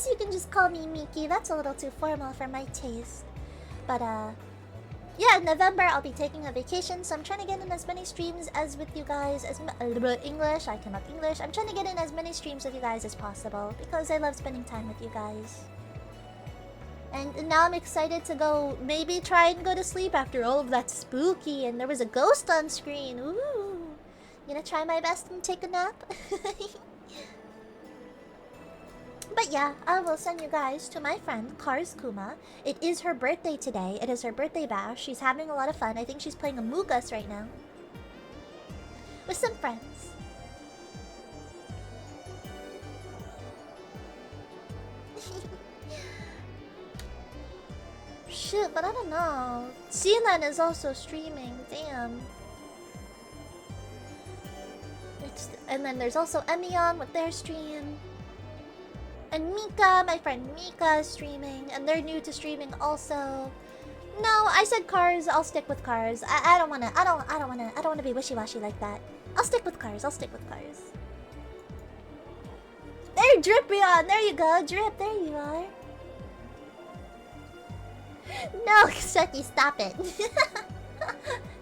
you can just call me Miki. That's a little too formal for my taste. But yeah, in November I'll be taking a vacation, so I'm trying to get in as many streams as with you guys as English. I cannot English. I'm trying to get in as many streams with you guys as possible because I love spending time with you guys. And now I'm excited to go maybe try and go to sleep after all of that spooky and there was a ghost on screen. Ooh. Gonna try my best and take a nap. But yeah, I will send you guys to my friend Kars Kuma. It is her birthday today. It is her birthday bash. She's having a lot of fun. I think she's playing Among Us right now with some friends. Shit, but I don't know. Sealand is also streaming. Damn. And then there's also Emion with their stream. And Mika, my friend Mika is streaming, and they're new to streaming also. No, I said Cars. I'll stick with Cars. I don't wanna be wishy-washy like that. I'll stick with Cars. There, Dripion. There you go, Drip. There you are. No, Seki, stop it.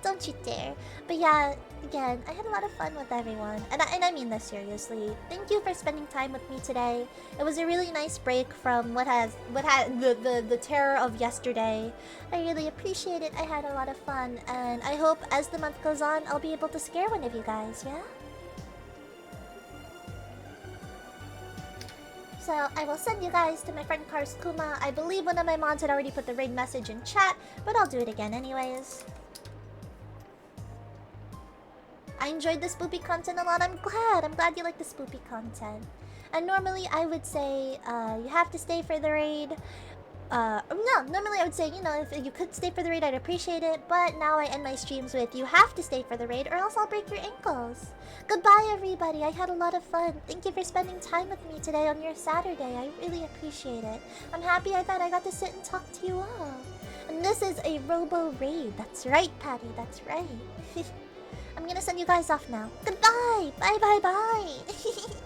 Don't you dare. But yeah, again, I had a lot of fun with everyone. And I mean this seriously. Thank you for spending time with me today. It was a really nice break from what had the terror of yesterday. I really appreciate it. I had a lot of fun. And I hope as the month goes on, I'll be able to scare one of you guys, yeah? So I will send you guys to my friend Kars Kuma. I believe one of my mods had already put the raid message in chat, but I'll do it again anyways. I enjoyed the spoopy content a lot. I'm glad you like the spoopy content. And normally I would say you have to stay for the raid, No, normally I would say, you know, if you could stay for the raid, I'd appreciate it. But now I end my streams with, you have to stay for the raid or else I'll break your ankles. Goodbye, everybody. I had a lot of fun. Thank you for spending time with me today on your Saturday. I really appreciate it. I'm happy that I got to sit and talk to you all. And this is a robo raid. That's right, Patty. That's right. I'm gonna send you guys off now. Goodbye. Bye, bye, bye.